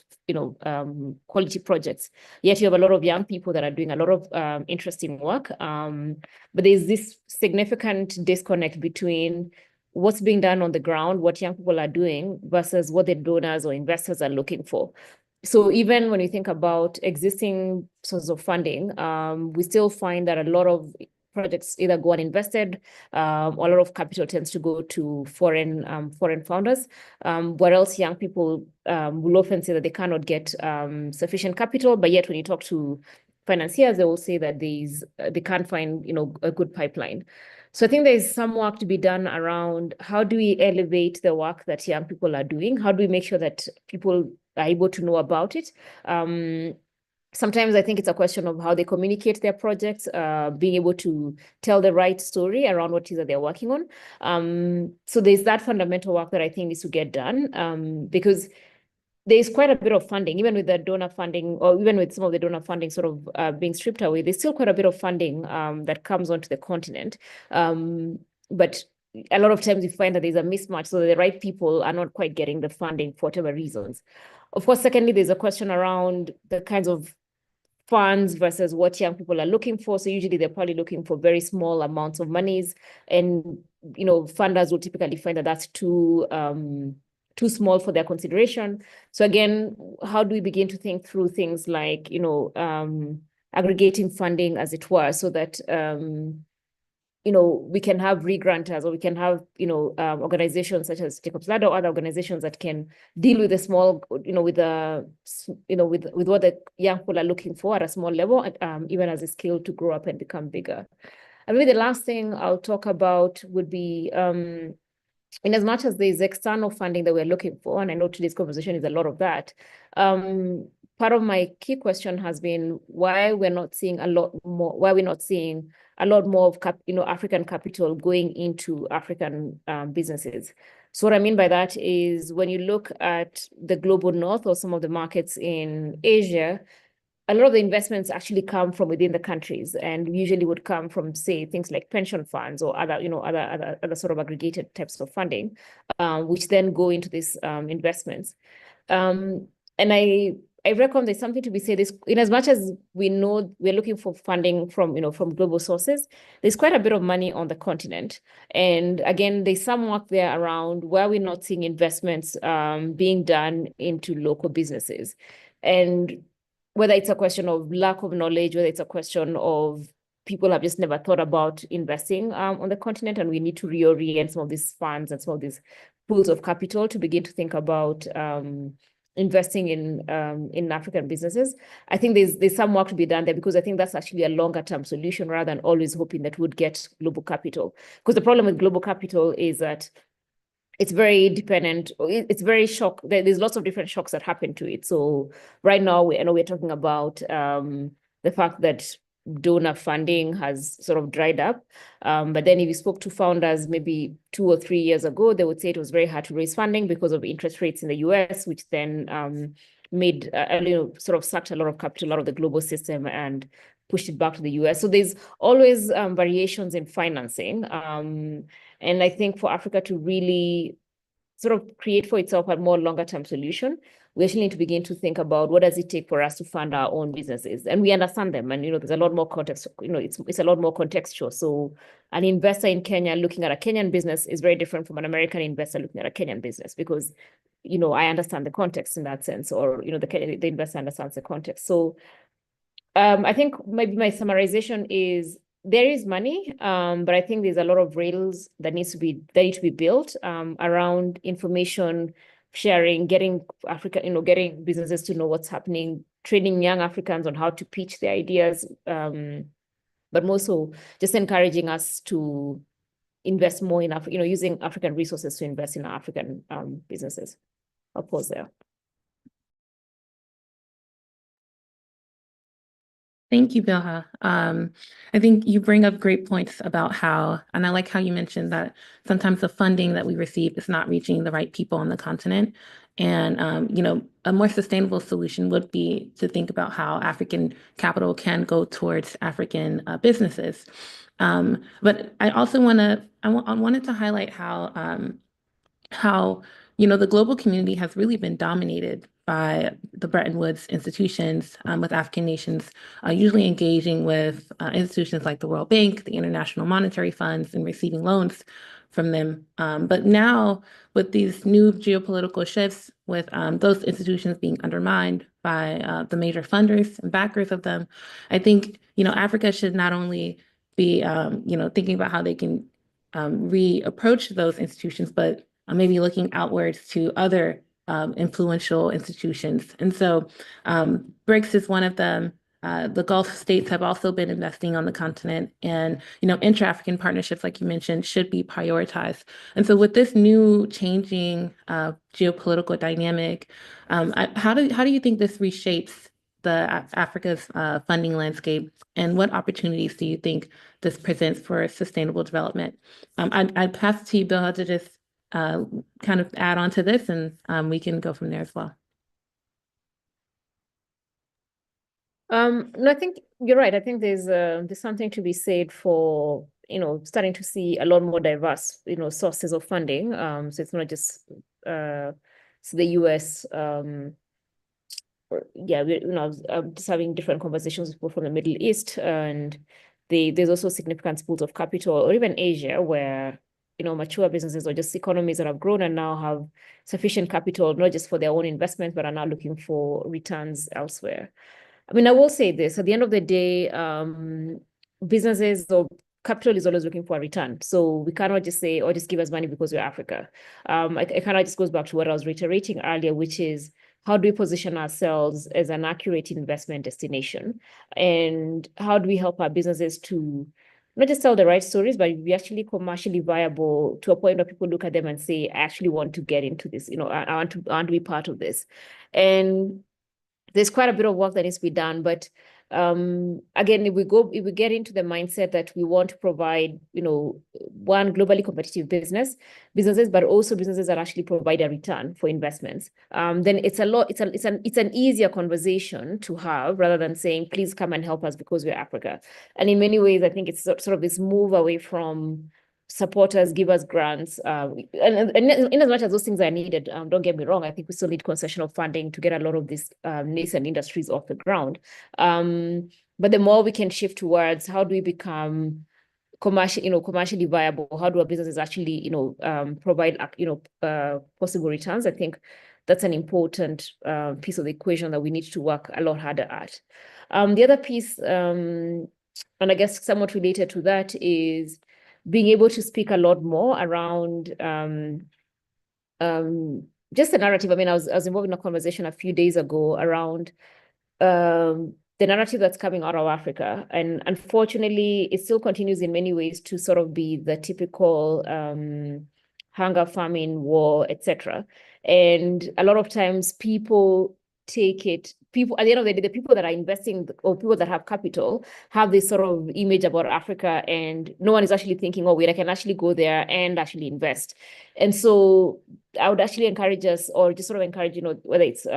quality projects. Yet you have a lot of young people that are doing a lot of interesting work. But there's this significant disconnect between what's being done on the ground, what young people are doing, versus what the donors or investors are looking for. So even when we think about existing sources of funding, we still find that a lot of projects either go uninvested, or a lot of capital tends to go to foreign founders, where else young people will often say that they cannot get sufficient capital, but yet when you talk to financiers, they will say that they can't find a good pipeline. So I think there's some work to be done around how do we elevate the work that young people are doing? How do we make sure that people are able to know about it? Sometimes I think it's a question of how they communicate their projects, being able to tell the right story around what it is that they're working on. So there's that fundamental work that I think needs to get done, because there's quite a bit of funding, even with the donor funding, or even with some of the donor funding sort of being stripped away, there's still quite a bit of funding that comes onto the continent. But a lot of times you find that there's a mismatch, so the right people are not quite getting the funding for whatever reasons. Of course, secondly, there's a question around the kinds of funds versus what young people are looking for. So usually they're probably looking for very small amounts of monies, and funders will typically find that that's too small for their consideration. So again, how do we begin to think through things like aggregating funding, as it were, so that we can have re-granters, or we can have, organizations such as Jacob's Ladder or other organizations that can deal with the small, with what the young people are looking for at a small level, even as a skill to grow up and become bigger. And maybe the last thing I'll talk about would be, in as much as there's external funding that we're looking for, and I know today's conversation is a lot of that, part of my key question has been why we're not seeing a lot more of African capital going into African businesses. So what I mean by that is when you look at the global north or some of the markets in Asia, a lot of the investments actually come from within the countries, and usually would come from, say, things like pension funds or other sort of aggregated types of funding, which then go into these investments. And I reckon there's something to be said. In as much as we know we're looking for funding from global sources, there's quite a bit of money on the continent. And again, there's some work there around where we're not seeing investments being done into local businesses. And whether it's a question of lack of knowledge, whether it's a question of people have just never thought about investing on the continent, and we need to reorient some of these funds and some of these pools of capital to begin to think about investing in African businesses. I think there's some work to be done there, because I think that's actually a longer term solution rather than always hoping that we'd get global capital. Because the problem with global capital is that it's very dependent. It's very shock. There's lots of different shocks that happen to it. So right now, I know we're talking about the fact that donor funding has sort of dried up. But then if you spoke to founders maybe 2 or 3 years ago, they would say it was very hard to raise funding because of interest rates in the US, which then made sort of sucked a lot of capital out of the global system and pushed it back to the US. So there's always variations in financing. And I think for Africa to really sort of create for itself a more longer term solution, we actually need to begin to think about what does it take for us to fund our own businesses. And we understand them. And, there's a lot more context, it's a lot more contextual. So an investor in Kenya looking at a Kenyan business is very different from an American investor looking at a Kenyan business, because, I understand the context in that sense, or, the investor understands the context. So I think maybe my summarization is there is money, but I think there's a lot of rails that need to be built around information sharing, getting getting businesses to know what's happening, training young Africans on how to pitch their ideas, but more so just encouraging us to invest more in using African resources to invest in our African businesses. I'll pause there. Thank you, Bilha. I think you bring up great points about how, and I like how you mentioned that sometimes the funding that we receive is not reaching the right people on the continent. And, a more sustainable solution would be to think about how African capital can go towards African businesses. But I also wanted to highlight how the global community has really been dominated by the Bretton Woods institutions, with African nations usually engaging with institutions like the World Bank, the International Monetary Funds, and receiving loans from them. But now, with these new geopolitical shifts, with those institutions being undermined by the major funders and backers of them, I think Africa should not only be thinking about how they can reapproach those institutions, but maybe looking outwards to other influential institutions. And so BRICS is one of them. The Gulf states have also been investing on the continent, and intra-African partnerships, like you mentioned, should be prioritized. And so with this new changing geopolitical dynamic, how do you think this reshapes Africa's funding landscape, and what opportunities do you think this presents for sustainable development? I'd pass it to you, Bilha, to just kind of add on to this, and we can go from there as well. No, I think you're right. I think there's something to be said for starting to see a lot more diverse sources of funding. So it's not just the US. Just having different conversations with people from the Middle East, and there's also significant pools of capital, or even Asia, where mature businesses or just economies that have grown and now have sufficient capital, not just for their own investments, but are now looking for returns elsewhere. I mean, I will say this, at the end of the day, businesses or capital is always looking for a return. So we cannot just say, or just give us money because we're Africa. It kind of just goes back to what I was reiterating earlier, which is how do we position ourselves as an accurate investment destination? And how do we help our businesses to not just tell the right stories, but be actually commercially viable to a point where people look at them and say, I actually want to get into this, I want to be part of this. And there's quite a bit of work that needs to be done, but again, if we get into the mindset that we want to provide, one globally competitive businesses, but also businesses that actually provide a return for investments, then it's an easier conversation to have rather than saying, please come and help us because we're Africa. And in many ways, I think it's sort of this move away from supporters, give us grants, and in as much as those things are needed, don't get me wrong, I think we still need concessional funding to get a lot of these nascent industries off the ground. But the more we can shift towards how do we become commercially viable, how do our businesses actually, provide, possible returns, I think that's an important piece of the equation that we need to work a lot harder at. The other piece, and I guess somewhat related to that, is being able to speak a lot more around just the narrative. I mean, I was involved in a conversation a few days ago around the narrative that's coming out of Africa. And unfortunately, it still continues in many ways to sort of be the typical hunger, famine, war, etc. And a lot of times people at the end of the day, the people that are investing or people that have capital have this sort of image about Africa, and no one is actually thinking, oh, wait, I can actually go there and actually invest. And so I would actually encourage us, or just sort of encourage, whether it's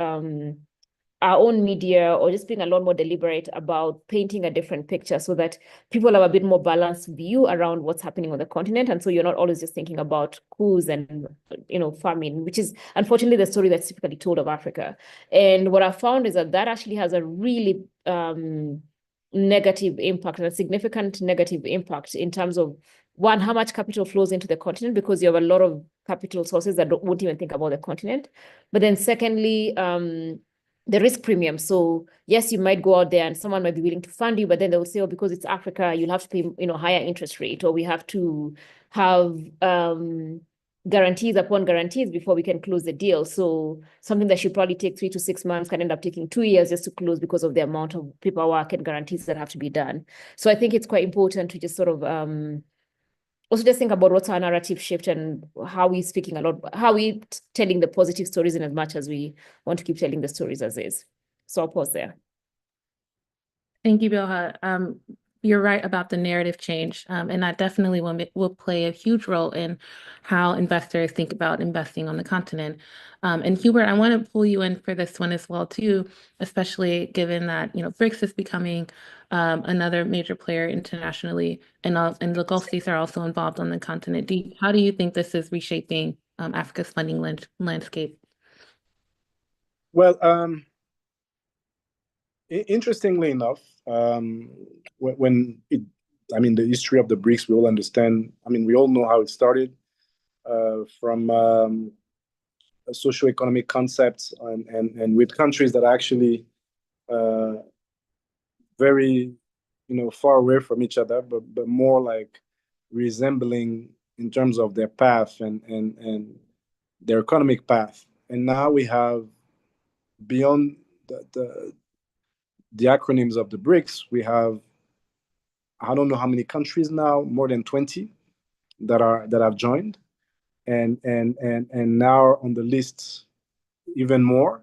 our own media or just being a lot more deliberate about painting a different picture so that people have a bit more balanced view around what's happening on the continent. And so you're not always just thinking about coups and, famine, which is unfortunately the story that's typically told of Africa. And what I found is that actually has a really negative impact, and a significant negative impact in terms of, one, how much capital flows into the continent, because you have a lot of capital sources that won't even think about the continent. But then secondly, the risk premium. So yes, you might go out there and someone might be willing to fund you, but then they will say, oh, because it's Africa, you'll have to pay, higher interest rate, or we have to have guarantees upon guarantees before we can close the deal. So something that should probably take 3 to 6 months can end up taking 2 years just to close because of the amount of paperwork and guarantees that have to be done. So I think it's quite important to just sort of also just think about what's our narrative shift and how we telling the positive stories in as much as we want to keep telling the stories as is. So I'll pause there. Thank you, Bilha. You're right about the narrative change, and that definitely will play a huge role in how investors think about investing on the continent. And Hubert, I want to pull you in for this one as well too, especially given that BRICS is becoming another major player internationally, and the Gulf states are also involved on the continent. How do you think this is reshaping Africa's funding landscape? Well, interestingly enough, the history of the BRICS, we all understand. I mean, we all know how it started from socioeconomic concepts and with countries that are actually very, far away from each other, but more like resembling in terms of their path and their economic path. And now we have, beyond the acronyms of the BRICS, we have, I don't know how many countries now, more than 20 that have joined, and now on the list even more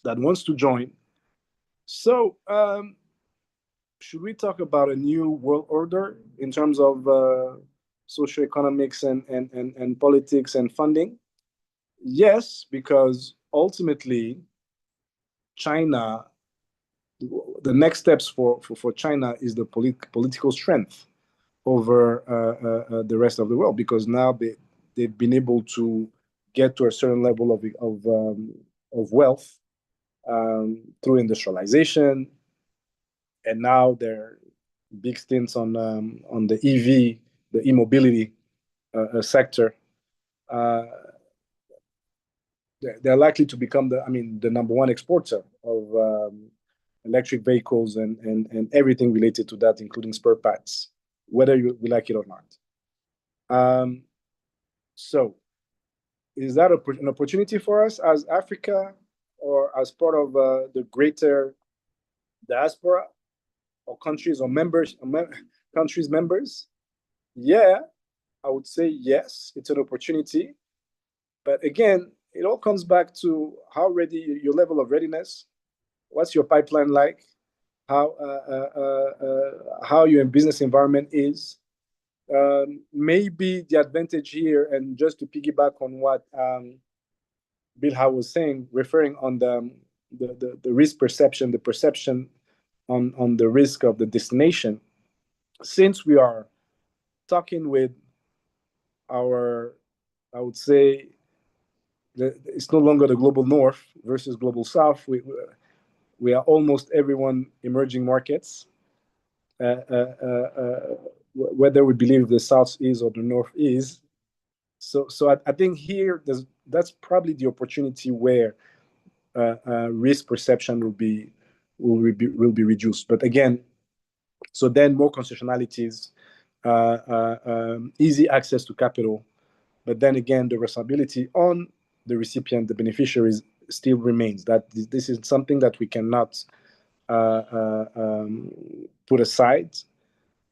that wants to join. So should we talk about a new world order in terms of socioeconomics and politics and funding? Yes, because ultimately China, the next steps for China is the political strength over the rest of the world, because now they've been able to get to a certain level of wealth through industrialization, and now they're big stints on the EV, the e-mobility sector. They're likely to become the number one exporter of electric vehicles and everything related to that, including spare parts. whether we like it or not. So is that an opportunity for us as Africa or as part of the greater diaspora or countries or countries members? Yeah, I would say yes, it's an opportunity. But again, it all comes back to how ready, your level of readiness. What's your pipeline like? How your business environment is. Maybe the advantage here, and just to piggyback on what Bill Howe was saying, referring on the risk perception, the perception on the risk of the destination, since we are talking with our, I would say, it's no longer the global north versus global south. We are almost everyone emerging markets, whether we believe the south is or the north is. So I think here that's probably the opportunity where risk perception will be reduced. But again, so then more concessionalities, easy access to capital, but then again the responsibility on the recipient, the beneficiaries, still remains. That this is something that we cannot put aside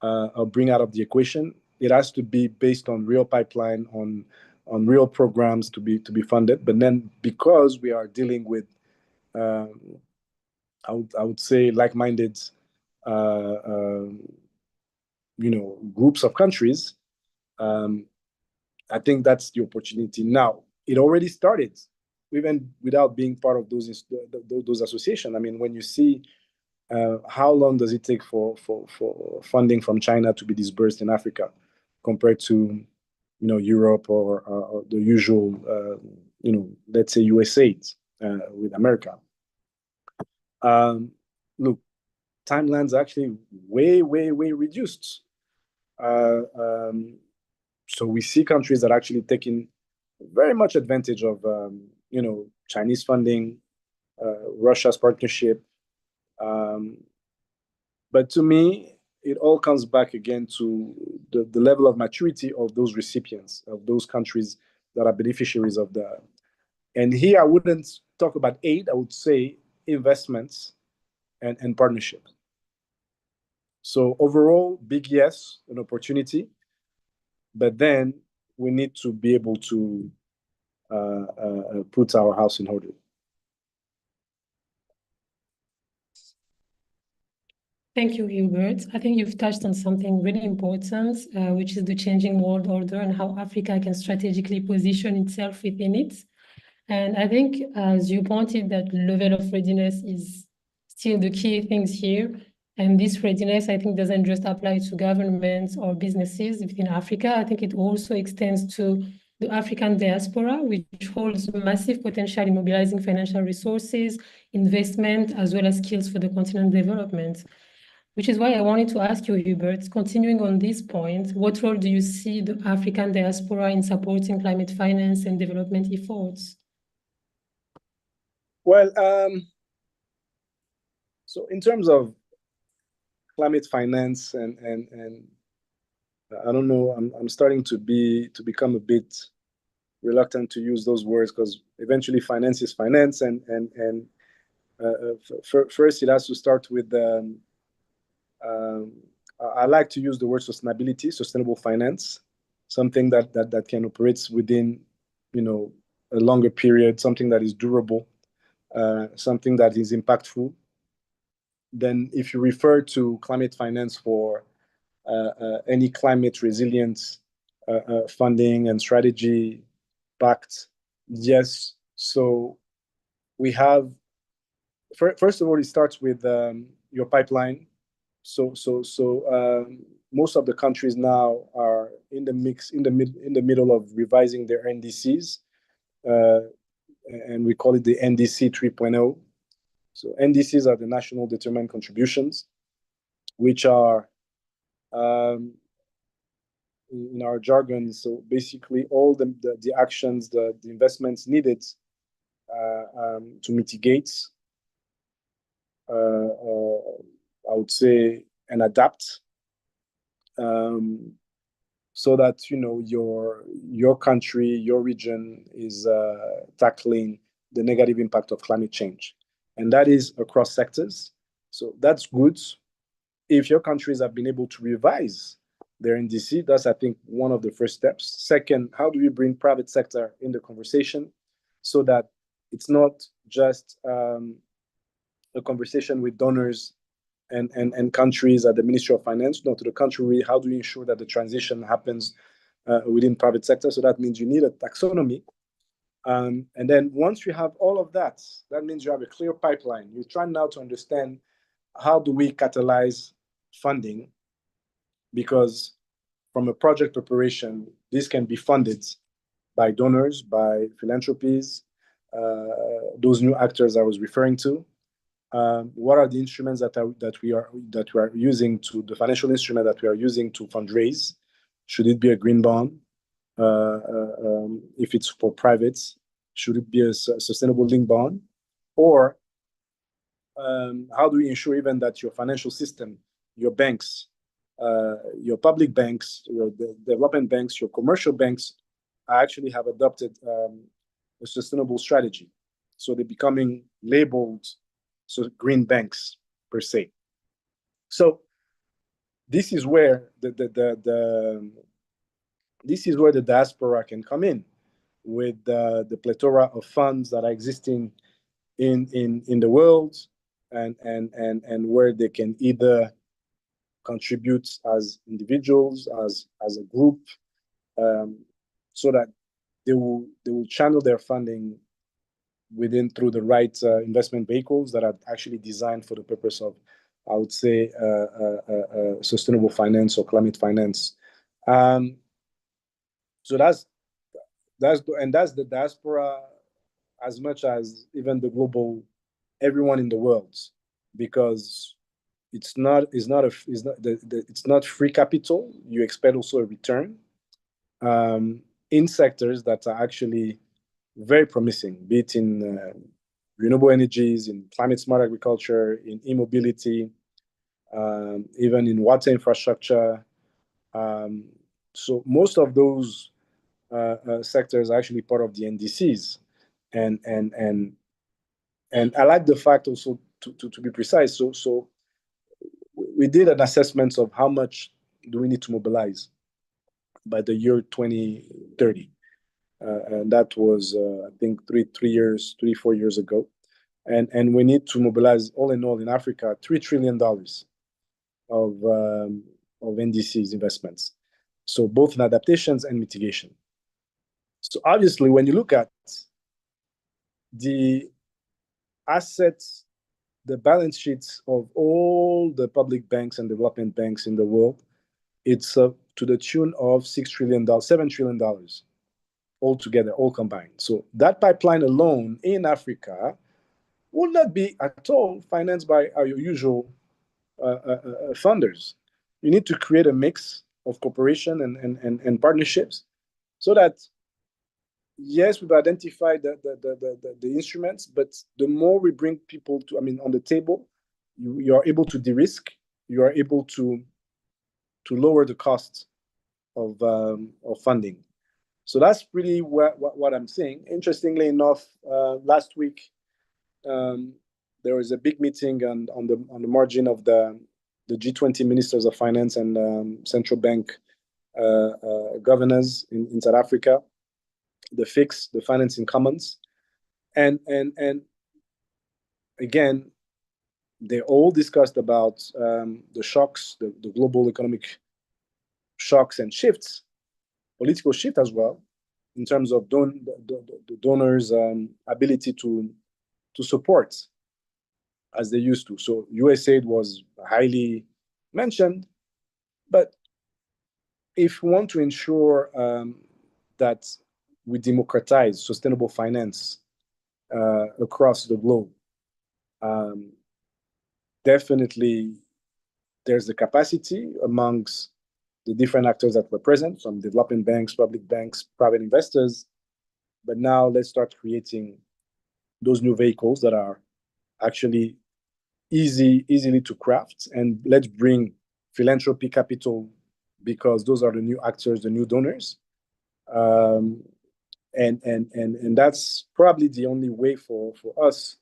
or bring out of the equation. It has to be based on real pipeline, on real programs to be funded. But then because we are dealing with, I would say, like-minded, groups of countries, I think that's the opportunity. Now, it already started, even without being part of those associations. I mean, when you see how long does it take for funding from China to be disbursed in Africa compared to, Europe or the usual, let's say USA with America. Look, timelines are actually way reduced. So we see countries that are actually taking very much advantage of, Chinese funding, Russia's partnership. But to me, it all comes back again to the level of maturity of those recipients, of those countries that are beneficiaries of the. And here I wouldn't talk about aid, I would say investments and partnerships. So overall, big yes, an opportunity, but then we need to be able to put our house in order. Thank you, Hubert. I think you've touched on something really important, which is the changing world order and how Africa can strategically position itself within it. And I think, as you pointed, that level of readiness is still the key things here. And this readiness, I think, doesn't just apply to governments or businesses within Africa. I think it also extends to the African diaspora, which holds massive potential in mobilizing financial resources, investment, as well as skills for the continent development. Which is why I wanted to ask you, Hubert, continuing on this point, what role do you see the African diaspora in supporting climate finance and development efforts? Well, so in terms of climate finance and I don't know, I'm starting to become a bit reluctant to use those words because eventually finance is finance, and first it has to start with I like to use the word sustainability, sustainable finance, something that can operate within, a longer period, something that is durable, something that is impactful. Then if you refer to climate finance for any climate resilience funding and strategy backed, yes. So we have, first of all, it starts with your pipeline. So most of the countries now are in the mix, in the middle of revising their NDCs, and we call it the NDC 3.0. So NDCs are the national determined contributions, which are in our jargon. So basically, all the actions, the investments needed to mitigate, I would say, and adapt so that your country, your region is tackling the negative impact of climate change, and that is across sectors. So that's good. If your countries have been able to revise their NDC, that's, I think, one of the first steps. Second, how do we bring private sector in the conversation so that it's not just a conversation with donors and countries at the Ministry of Finance? No, to the contrary, how do we ensure that the transition happens within private sector? So that means you need a taxonomy. And then once you have all of that, that means you have a clear pipeline. You're trying now to understand how do we catalyze funding, because from a project preparation, this can be funded by donors, by philanthropies, those new actors I was referring to. What are the instruments that we are using to the financial instrument that we are using to fundraise? Should it be a green bond? If it's for privates, should it be a sustainable linked bond? Or how do we ensure even that your financial system, your banks, your public banks, your development banks, your commercial banks actually have adopted a sustainable strategy? So they're becoming labeled green banks per se. So this is where this is where the diaspora can come in with the plethora of funds that are existing in the world, and where they can either contribute as individuals, as a group, so that they will channel their funding through the right investment vehicles that are actually designed for the purpose of, I would say, sustainable finance or climate finance. So that's the diaspora, as much as even the global, everyone in the world, because it's not free capital. You expect also a return in sectors that are actually very promising, be it in renewable energies, in climate smart agriculture, in e-mobility, even in water infrastructure. So most of those sectors are actually part of the NDCs, and I like the fact also to be precise. So we did an assessment of how much do we need to mobilize by the year 2030. And that was, I think, 4 years ago. And we need to mobilize, all in all, in Africa, $3 trillion of NDCs investments. So both in adaptations and mitigation. So obviously, when you look at the assets, the balance sheets of all the public banks and development banks in the world, it's to the tune of $7 trillion altogether, all combined. So that pipeline alone in Africa will not be at all financed by our usual funders. You need to create a mix of cooperation and partnerships, so that, yes, we've identified the instruments, but the more we bring people on the table, you are able to de-risk, you are able to lower the cost of funding. So that's really what I'm saying. Interestingly enough, last week there was a big meeting on the margin of the G20 ministers of finance and central bank governors in South Africa, the FIX, the Financing Commons, and again, they all discussed about the shocks, the global economic shocks and shifts, political shift as well, in terms of the donors' ability to support as they used to. So USAID was highly mentioned, but if we want to ensure that we democratize sustainable finance across the globe, definitely there's the capacity amongst the different actors that were present, from development banks, public banks, private investors. But now let's start creating those new vehicles that are actually easily to craft, and let's bring philanthropy capital because those are the new actors, the new donors. And that's probably the only way for us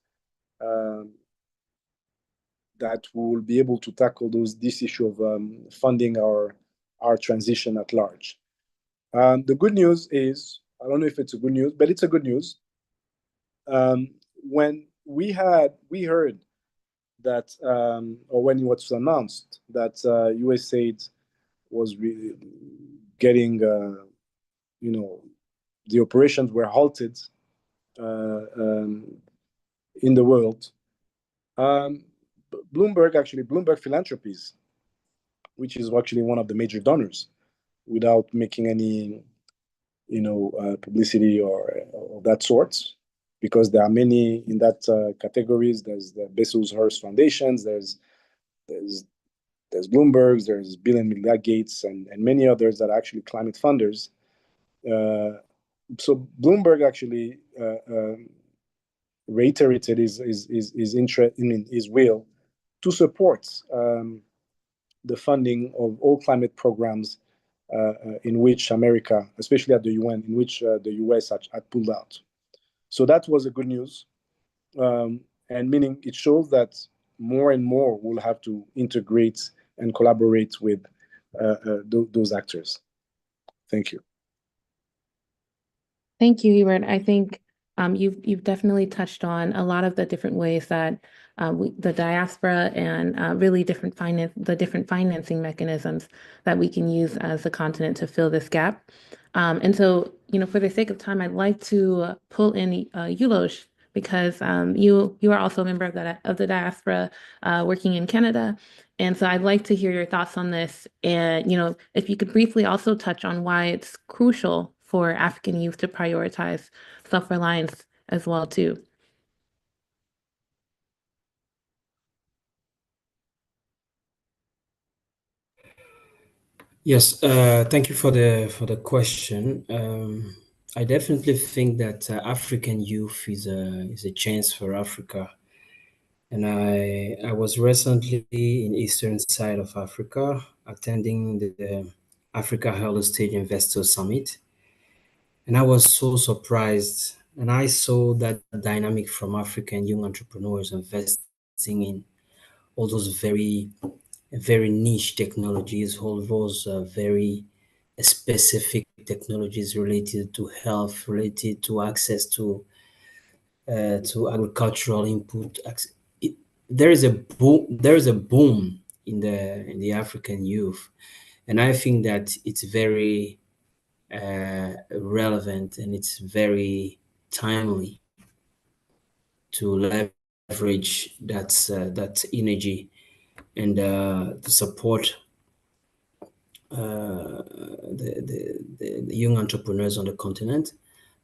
that we will be able to tackle this issue of funding our transition at large. The good news is, I don't know if it's a good news, but it's a good news. When we heard that, or when it was announced that USAID was getting, the operations were halted in the world. Bloomberg Philanthropies, which is actually one of the major donors, without making any, publicity or that sort, because there are many in that categories. There's the Bezos Hearst Foundations, there's Bloomberg's, there's Bill and Melinda Gates, and many others that are actually climate funders. So Bloomberg actually reiterated his interest, his will to support the funding of all climate programs in which America, especially at the UN, in which the US had pulled out. So that was a good news, and meaning it shows that more and more will have to integrate and collaborate with those actors. Thank you. Thank you, Hubert. I think you've definitely touched on a lot of the different ways that the diaspora and really different financing mechanisms that we can use as a continent to fill this gap. And so, for the sake of time, I'd like to pull in Yulosh, because you are also a member of the diaspora working in Canada. And so I'd like to hear your thoughts on this. And, if you could briefly also touch on why it's crucial for African youth to prioritize self-reliance as well, too. Yes, thank you for the question. I definitely think that African youth is a chance for Africa. And I was recently in eastern side of Africa attending the Africa Early Stage Investor Summit. And I was so surprised. And I saw that dynamic from African young entrepreneurs investing in all those very niche technologies, all those very specific technologies related to health, related to access to agricultural input. There is a boom in the African youth, and I think that it's very relevant and it's very timely to leverage that energy and to support the young entrepreneurs on the continent.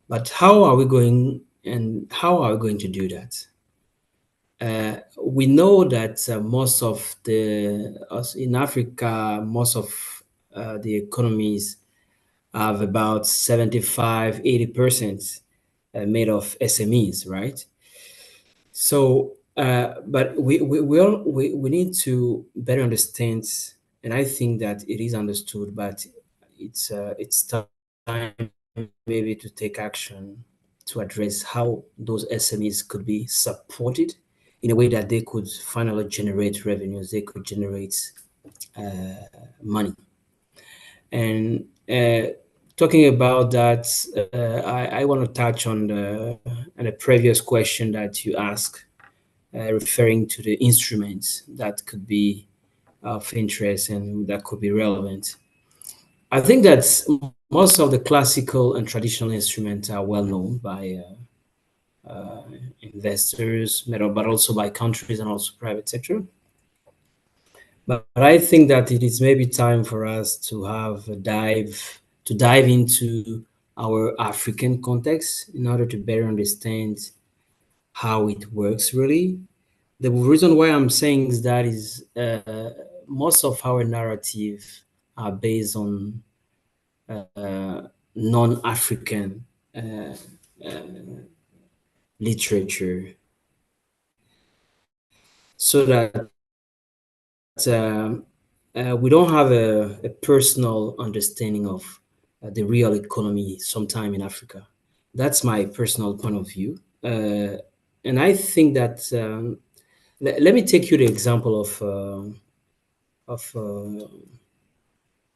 But how are we going to do that? We know that most of in Africa, most of the economies have about 75-80% made of SMEs, right? So, but we need to better understand, and I think that it is understood, but it's time maybe to take action to address how those SMEs could be supported in a way that they could finally generate revenues, they could generate money. And talking about that, I want to touch on the previous question that you asked, referring to the instruments that could be of interest and that could be relevant. I think that most of the classical and traditional instruments are well known by investors, but also by countries and also private sector. But I think that it is maybe time for us to dive into our African context in order to better understand how it works really. The reason why I'm saying that is most of our narrative are based on non-African literature, so that we don't have a personal understanding of the real economy sometime in Africa. That's my personal point of view. And I think that let me take you the example of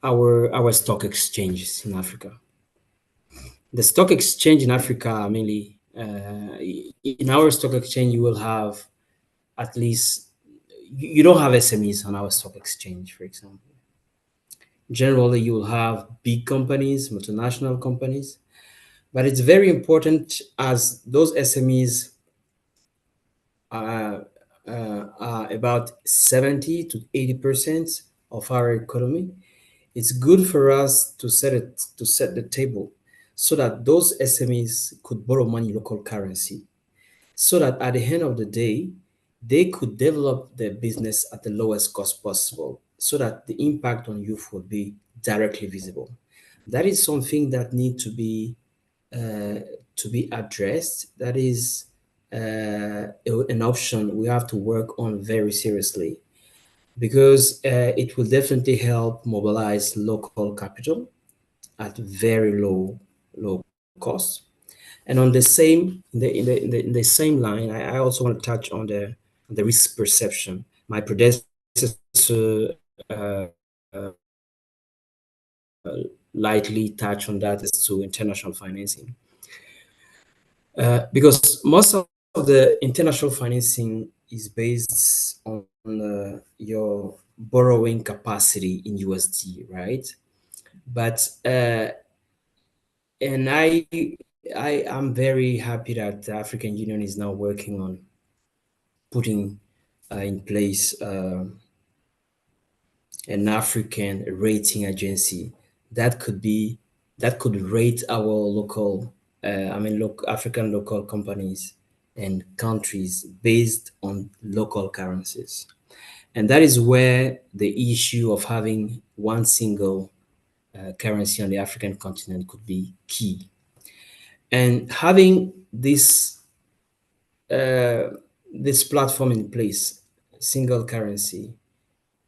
our stock exchanges in Africa. The stock exchange in Africa, mainly in our stock exchange, you will have at least you don't have SMEs on our stock exchange, for example. Generally, you will have big companies, multinational companies, but it's very important as those SMEs are about 70 to 80% of our economy. It's good for us to set the table so that those SMEs could borrow money in local currency, so that at the end of the day, they could develop their business at the lowest cost possible, so that the impact on youth would be directly visible. That is something that need to be addressed. That is an option we have to work on very seriously, because it will definitely help mobilize local capital at very low cost. And on the same in the same line, I also want to touch on the risk perception. My predecessor lightly touched on that as to international financing, because most of the international financing is based on your borrowing capacity in USD, right? But and I am very happy that the African Union is now working on putting in place an African rating agency that could rate our local, African local companies and countries based on local currencies. And that is where the issue of having one single currency on the African continent could be key. And having this platform in place, single currency,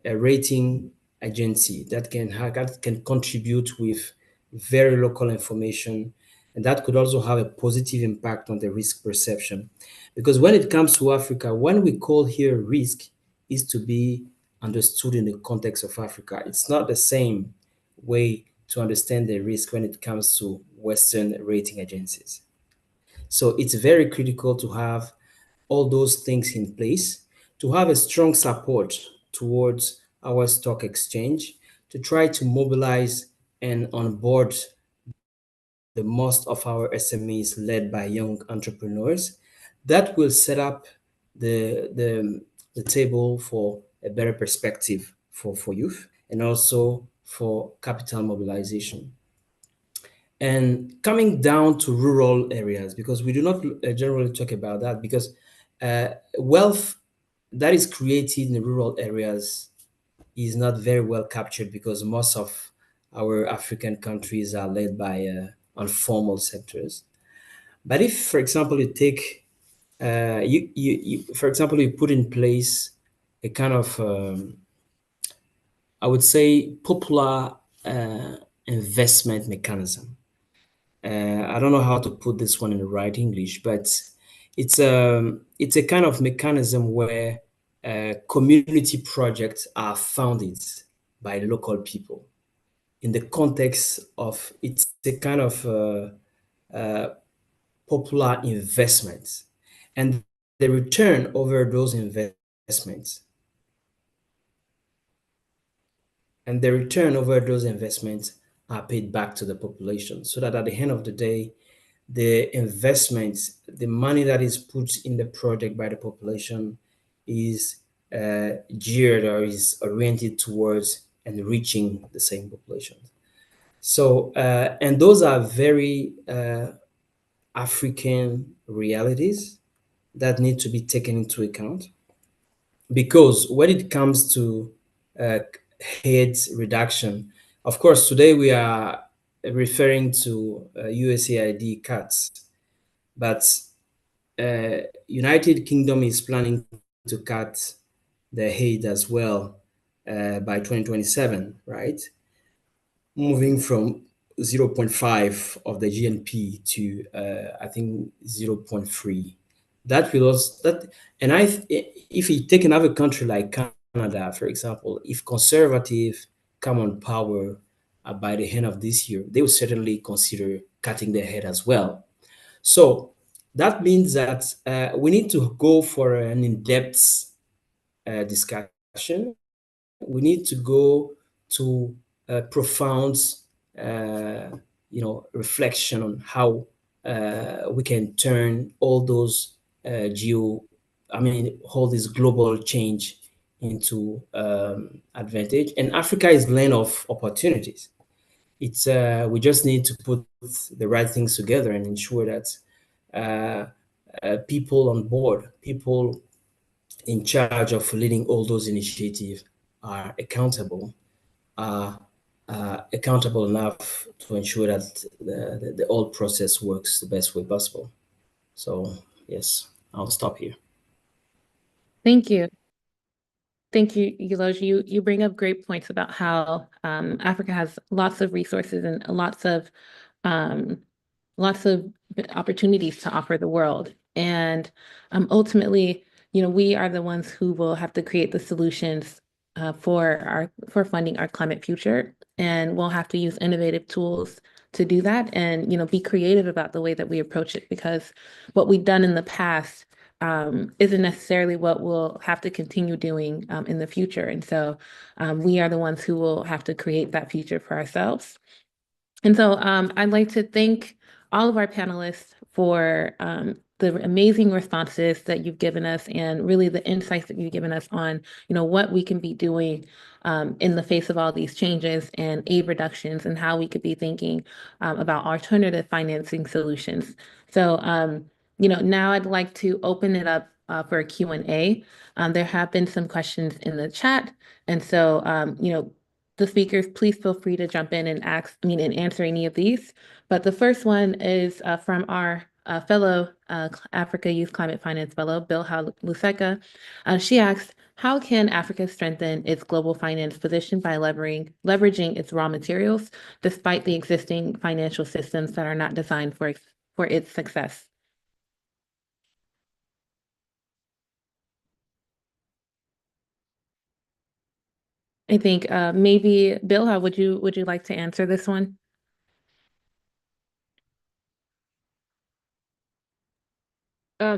a rating agency that can contribute with very local information, and that could also have a positive impact on the risk perception. Because when it comes to Africa, when we call here risk, is to be understood in the context of Africa. It's not the same way to understand the risk when it comes to Western rating agencies. So it's very critical to have all those things in place, to have a strong support towards our stock exchange, to try to mobilize and onboard the most of our SMEs led by young entrepreneurs. That will set up the table for a better perspective for youth and also for capital mobilization. And coming down to rural areas, because we do not generally talk about that, because wealth that is created in rural areas is not very well captured, because most of our African countries are led by informal sectors. But if, for example, you take, for example, you put in place a kind of, I would say, popular investment mechanism. I don't know how to put this one in the right English, but it's a kind of mechanism where community projects are funded by local people in the context of it's a kind of popular investment, and the return over those investments are paid back to the population, so that at the end of the day, the investments, the money that is put in the project by the population is geared or is oriented towards enriching the same population. So, and those are very African realities that need to be taken into account, because when it comes to head reduction, of course, today we are referring to USAID cuts, but United Kingdom is planning to cut the aid as well by 2027, right? Moving from 0.5 of the GNP to I think 0.3. That will also that, and if you take another country like Canada, for example, if conservative come on power by the end of this year, they will certainly consider cutting their head as well. So that means that we need to go for an in-depth discussion. We need to go to a profound, reflection on how we can turn all those all this global change into advantage. And Africa is land of opportunities. It's we just need to put the right things together and ensure that people on board, people in charge of leading all those initiatives are accountable enough to ensure that the whole process works the best way possible. So yes, I'll stop here. Thank you. Thank you, Yiloj. You bring up great points about how Africa has lots of resources and lots of opportunities to offer the world. And ultimately, we are the ones who will have to create the solutions for funding our climate future. And we'll have to use innovative tools to do that and, be creative about the way that we approach it, because what we've done in the past isn't necessarily what we'll have to continue doing in the future. And so we are the ones who will have to create that future for ourselves. And so I'd like to thank all of our panelists for the amazing responses that you've given us and really the insights that you've given us on, what we can be doing in the face of all these changes and aid reductions and how we could be thinking about alternative financing solutions. So, now I'd like to open it up for a Q&A. There have been some questions in the chat. And so, the speakers, please feel free to jump in and answer any of these. But the first one is from our fellow Africa Youth Climate Finance Fellow, Bilha Luseka. She asks, how can Africa strengthen its global finance position by leveraging its raw materials, despite the existing financial systems that are not designed for its success? I think maybe Bilha, would you like to answer this one?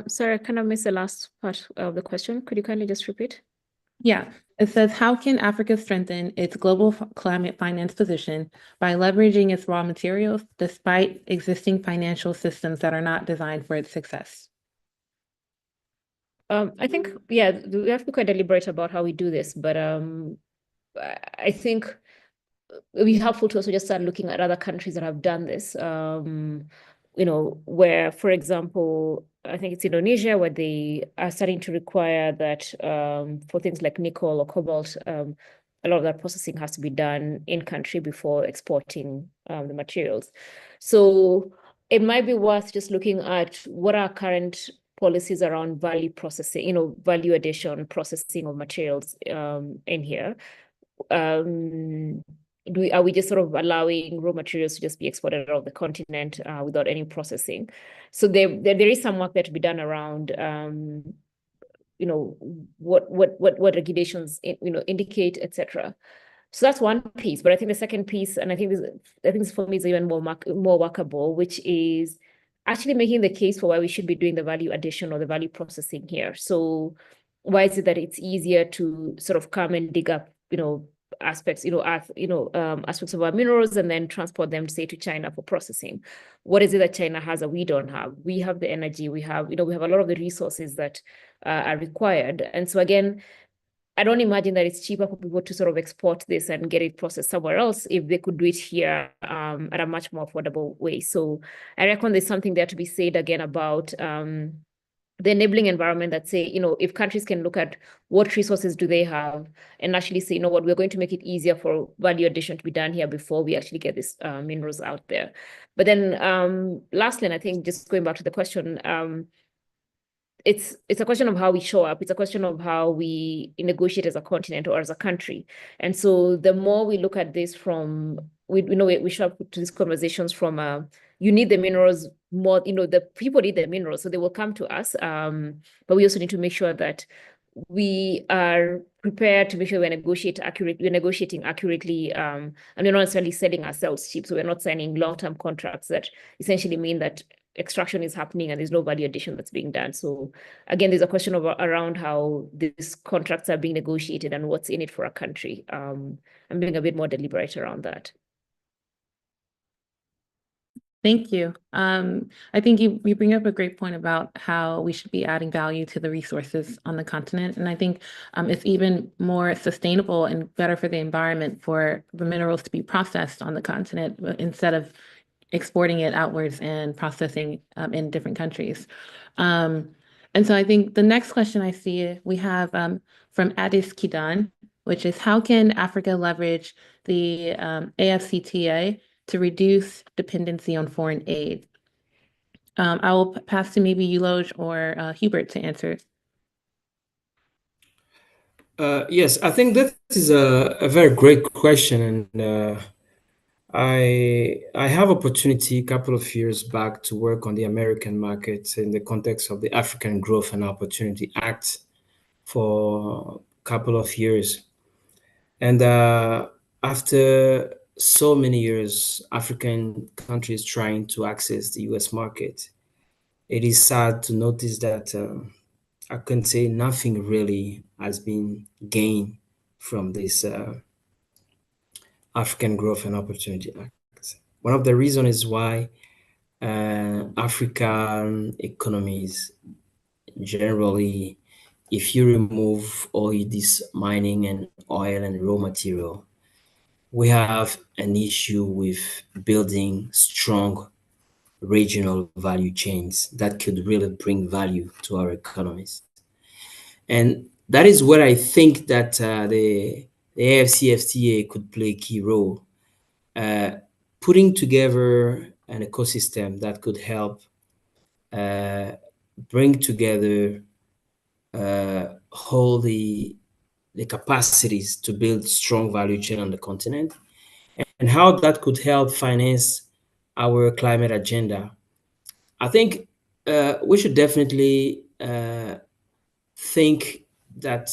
Sorry, I kind of missed the last part of the question. Could you kindly just repeat? Yeah, it says, how can Africa strengthen its global climate finance position by leveraging its raw materials despite existing financial systems that are not designed for its success? I think, yeah, we have to be quite deliberate about how we do this, but I think it would be helpful to also just start looking at other countries that have done this. Where, for example, I think it's Indonesia, where they are starting to require that for things like nickel or cobalt, a lot of that processing has to be done in country before exporting the materials. So it might be worth just looking at what are current policies around value processing, value addition, processing of materials in here. Are we just sort of allowing raw materials to just be exported out of the continent without any processing? So there is some work there to be done around, what regulations indicate, etc. So that's one piece. But I think the second piece, and I think this for me is even more workable, which is actually making the case for why we should be doing the value addition or the value processing here. So why is it that it's easier to sort of come and dig up, aspects, aspects of our minerals and then transport them, say, to China for processing? What is it that China has that we don't have? We have the energy, we have a lot of the resources that are required. And so again, I don't imagine that it's cheaper for people to sort of export this and get it processed somewhere else if they could do it here at a much more affordable way. So I reckon there's something there to be said again about the enabling environment that say, if countries can look at what resources do they have and actually say, what, we're going to make it easier for value addition to be done here before we actually get these minerals out there. But then lastly, and I think just going back to the question, it's a question of how we show up. It's a question of how we negotiate as a continent or as a country. And so the more we look at this from, we know we show up to these conversations from you need the minerals more, the people need the minerals, so they will come to us. But we also need to make sure that we are prepared to make sure we're negotiating accurately, and we're not necessarily selling ourselves cheap. So we're not signing long-term contracts that essentially mean that extraction is happening and there's no value addition that's being done. So again, there's a question around how these contracts are being negotiated and what's in it for a country. I'm being a bit more deliberate around that. Thank you. I think you bring up a great point about how we should be adding value to the resources on the continent. And I think it's even more sustainable and better for the environment for the minerals to be processed on the continent instead of exporting it outwards and processing in different countries. And so I think the next question I see we have from Addis Kidan, which is how can Africa leverage the AFCTA to reduce dependency on foreign aid? I will pass to maybe Euloj or Hubert to answer. Yes, I think that is a very great question, and I have opportunity a couple of years back to work on the American market in the context of the African Growth and Opportunity Act for a couple of years. And after so many years, African countries trying to access the US market, it is sad to notice that I can say nothing really has been gained from this African Growth and Opportunity Act. One of the reasons is why African economies generally, if you remove all this mining and oil and raw material, we have an issue with building strong regional value chains that could really bring value to our economies. And that is where I think that the AFCFTA could play a key role, putting together an ecosystem that could help bring together all the capacities to build strong value chain on the continent, and how that could help finance our climate agenda. I think we should definitely think that,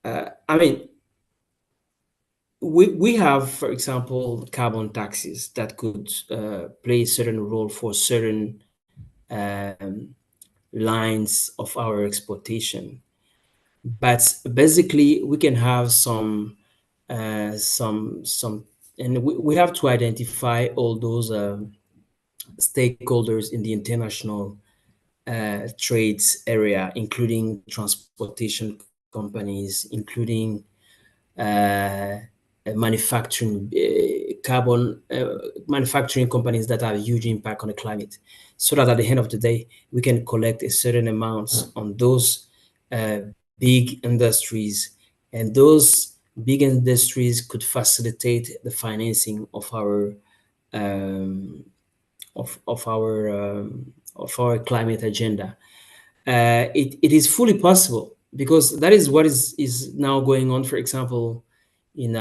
I mean, we have, for example, carbon taxes that could play a certain role for certain lines of our exportation. But basically, we can have some, and we have to identify all those stakeholders in the international trades area, including transportation companies, including manufacturing manufacturing companies that have a huge impact on the climate, so that at the end of the day we can collect a certain amount on those big industries, and those big industries could facilitate the financing of our of our climate agenda. It is fully possible, because that is what is now going on. For example, in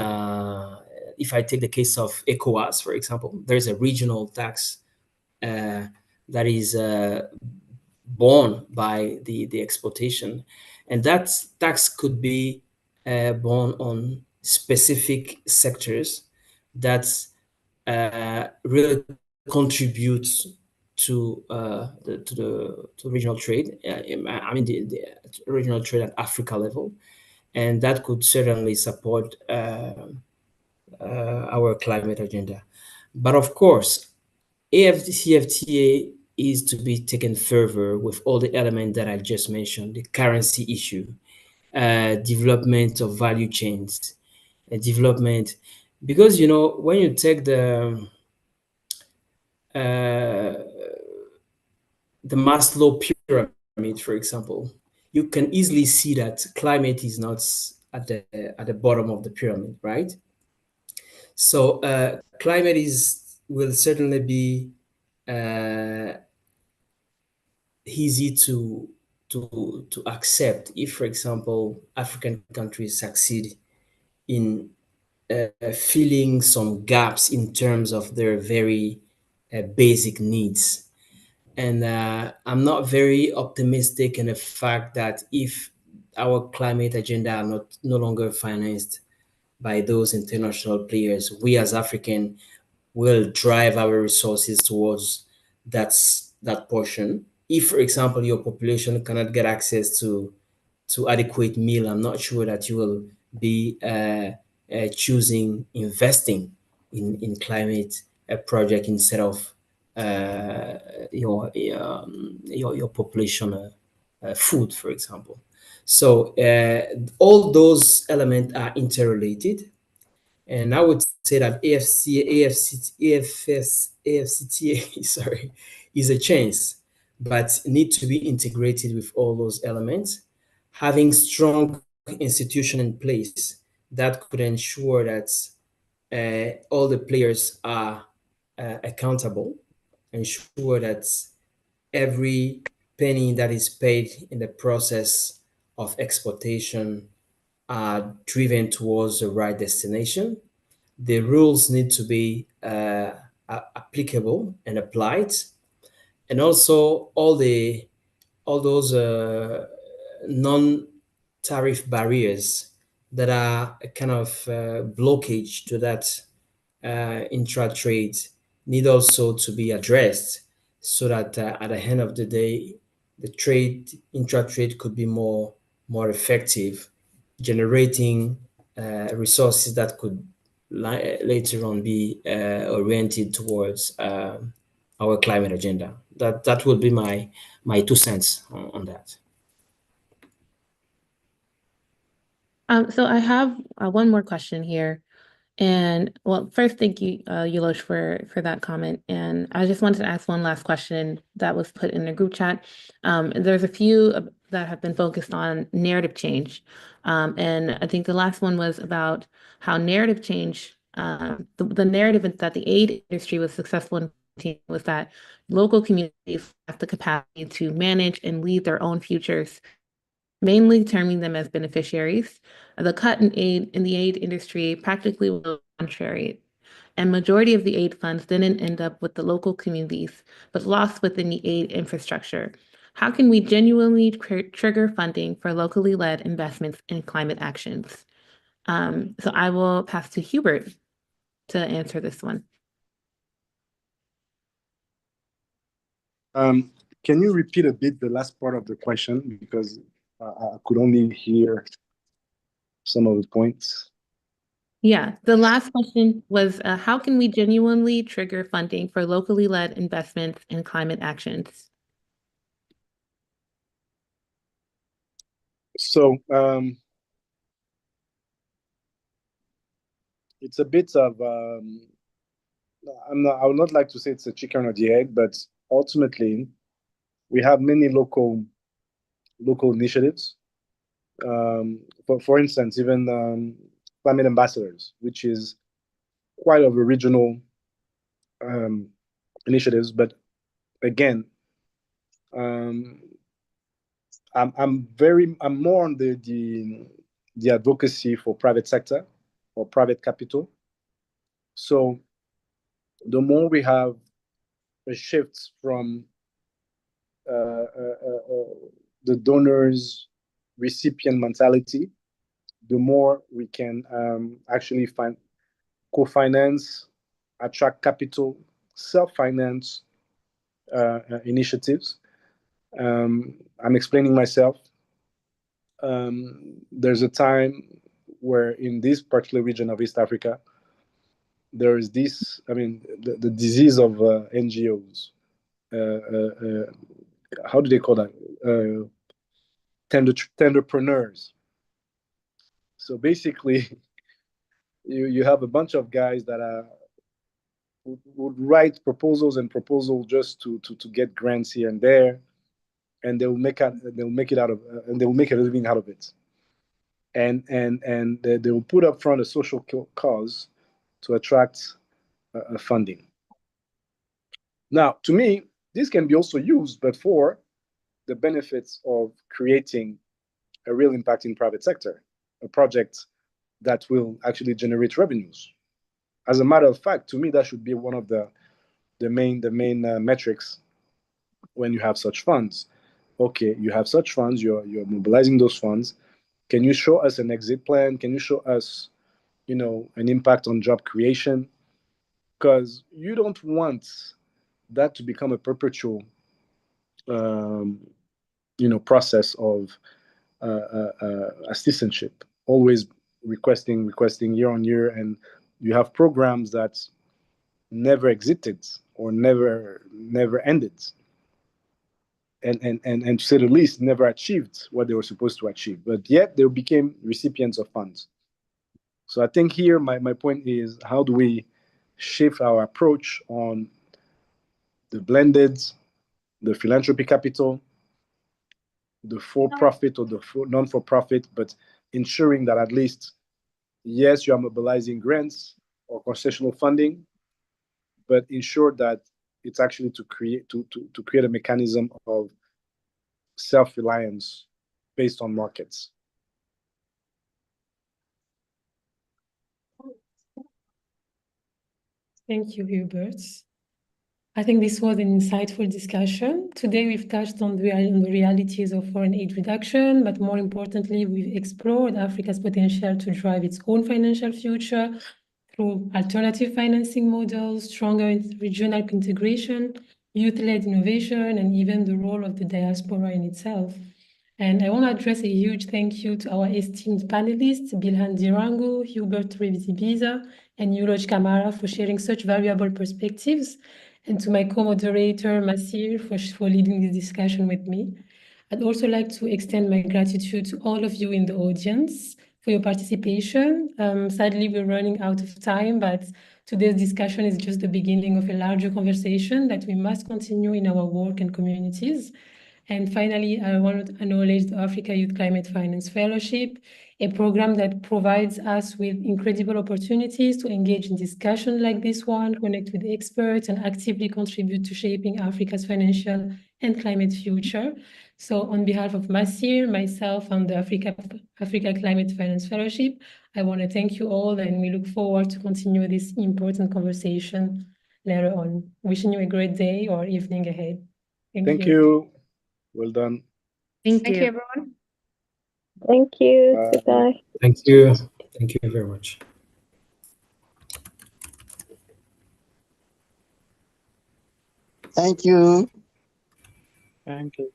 if I take the case of ECOWAS, for example, there is a regional tax that is borne by the exportation, and that tax could be borne on specific sectors that really contributes to the regional trade. I mean the regional trade at Africa level, and that could certainly support our climate agenda. But of course, AFCFTA is to be taken further with all the elements that I just mentioned: the currency issue, development of value chains, development, because when you take the Maslow pyramid, for example, you can easily see that climate is not at the bottom of the pyramid, right? So climate will certainly be easy to accept if, for example, African countries succeed in filling some gaps in terms of their very basic needs. And I'm not very optimistic in the fact that if our climate agenda are no longer financed by those international players, we as African will drive our resources towards that portion. If, for example, your population cannot get access to adequate meal, I'm not sure that you will be choosing investing in climate project instead of your population food, for example. So all those elements are interrelated, and I would say that AFCTA, sorry, is a chance, but need to be integrated with all those elements. Having strong institution in place that could ensure that all the players are accountable, ensure that every penny that is paid in the process of exportation are driven towards the right destination. The rules need to be applicable and applied, and also all those non-tariff barriers that are a kind of blockage to that intra-trade need also to be addressed so that at the end of the day, the intra-trade could be more effective, generating resources that could later on be oriented towards our climate agenda. That would be my 2 cents on that. So I have one more question here. And well, first, thank you, Yulosh, for that comment. And I just wanted to ask one last question that was put in the group chat. There's a few that have been focused on narrative change. And I think the last one was about how narrative change, the narrative that the aid industry was successful in was that local communities have the capacity to manage and lead their own futures, mainly terming them as beneficiaries. The cut in the aid industry practically was contrary, and majority of the aid funds didn't end up with the local communities, but lost within the aid infrastructure. How can we genuinely trigger funding for locally led investments in climate actions? So I will pass to Hubert to answer this one. Can you repeat a bit the last part of the question, because I could only hear some of the points. Yeah, the last question was how can we genuinely trigger funding for locally led investments in climate actions? So it's a bit of I would not like to say it's a chicken or the egg, but ultimately we have many local initiatives. For instance, even climate ambassadors, which is quite of original initiatives. But again, I'm more on the advocacy for private sector or private capital. So the more we have a shift from the donors recipient mentality, the more we can actually co-finance, attract capital, self-finance initiatives. I'm explaining myself. There's a time where in this particular region of East Africa, there is this, the disease of NGOs. How do they call that? Tenderpreneurs. So basically, you have a bunch of guys that would write proposals just to get grants here and there, and they'll make a living out of it. And they will put up front a social cause to attract funding. Now, to me, this can be also used, but for the benefits of creating a real impact in private sector, a project that will actually generate revenues. As a matter of fact, to me, that should be one of the main metrics when you have such funds. Okay, you have such funds, you're mobilizing those funds. Can you show us an exit plan? Can you show us, an impact on job creation? Because you don't want that to become a perpetual, process of assistantship, always requesting year on year, and you have programs that never exited or never ended, and to say the least, never achieved what they were supposed to achieve, but yet they became recipients of funds. So I think here my point is, how do we shift our approach on the blended, the philanthropy capital, the for-profit or the non-for-profit, but ensuring that at least, yes, you are mobilizing grants or concessional funding, but ensure that it's actually to create a mechanism of self-reliance based on markets. Thank you, Hubert. I think this was an insightful discussion. Today, we've touched on the realities of foreign aid reduction, but more importantly, we've explored Africa's potential to drive its own financial future through alternative financing models, stronger regional integration, youth-led innovation, and even the role of the diaspora in itself. And I want to address a huge thank you to our esteemed panelists, Bilhan Dirango, Hubert Revizibiza, and Yuloj Kamara for sharing such valuable perspectives, and to my co-moderator, Masir, for leading this discussion with me. I'd also like to extend my gratitude to all of you in the audience for your participation. Sadly, we're running out of time, but today's discussion is just the beginning of a larger conversation that we must continue in our work and communities. And finally, I want to acknowledge the Africa Youth Climate Finance Fellowship, a program that provides us with incredible opportunities to engage in discussion like this one, connect with experts, and actively contribute to shaping Africa's financial and climate future. So on behalf of Masir, myself, and the Africa Climate Finance Fellowship, I want to thank you all, and we look forward to continue this important conversation later on. Wishing you a great day or evening ahead. Thank you. Well done. Thank you, everyone. Thank you. Bye. Goodbye. Thank you. Thank you very much. Thank you. Thank you.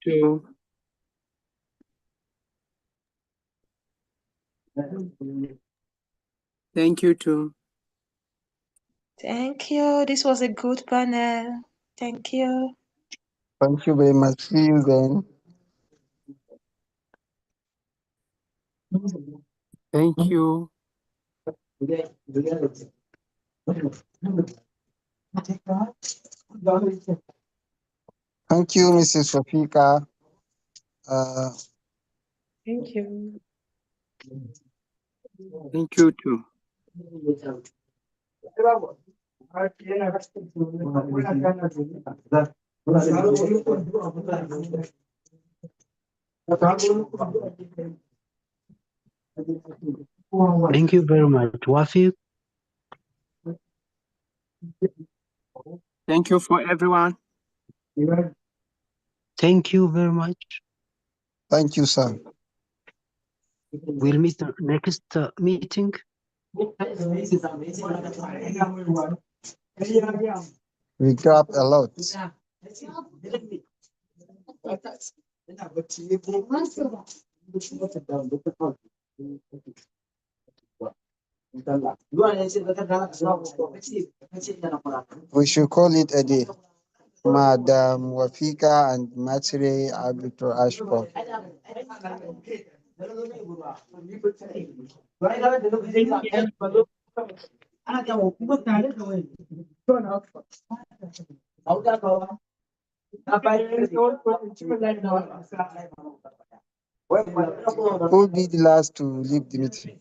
Two. Thank you too. Thank you. This was a good panel. Thank you. Thank you very much. See you then. Thank you. Thank you, Mrs. Rafika. Thank you. Thank you too. Thank you very much, Wafi. Thank you for everyone. Thank you very much. Thank you, sir. We'll meet the next meeting. We grabbed a lot. We should call it a day. Madam Wafika and Matire Arbiter Ashford. Who will be the last to leave the meeting?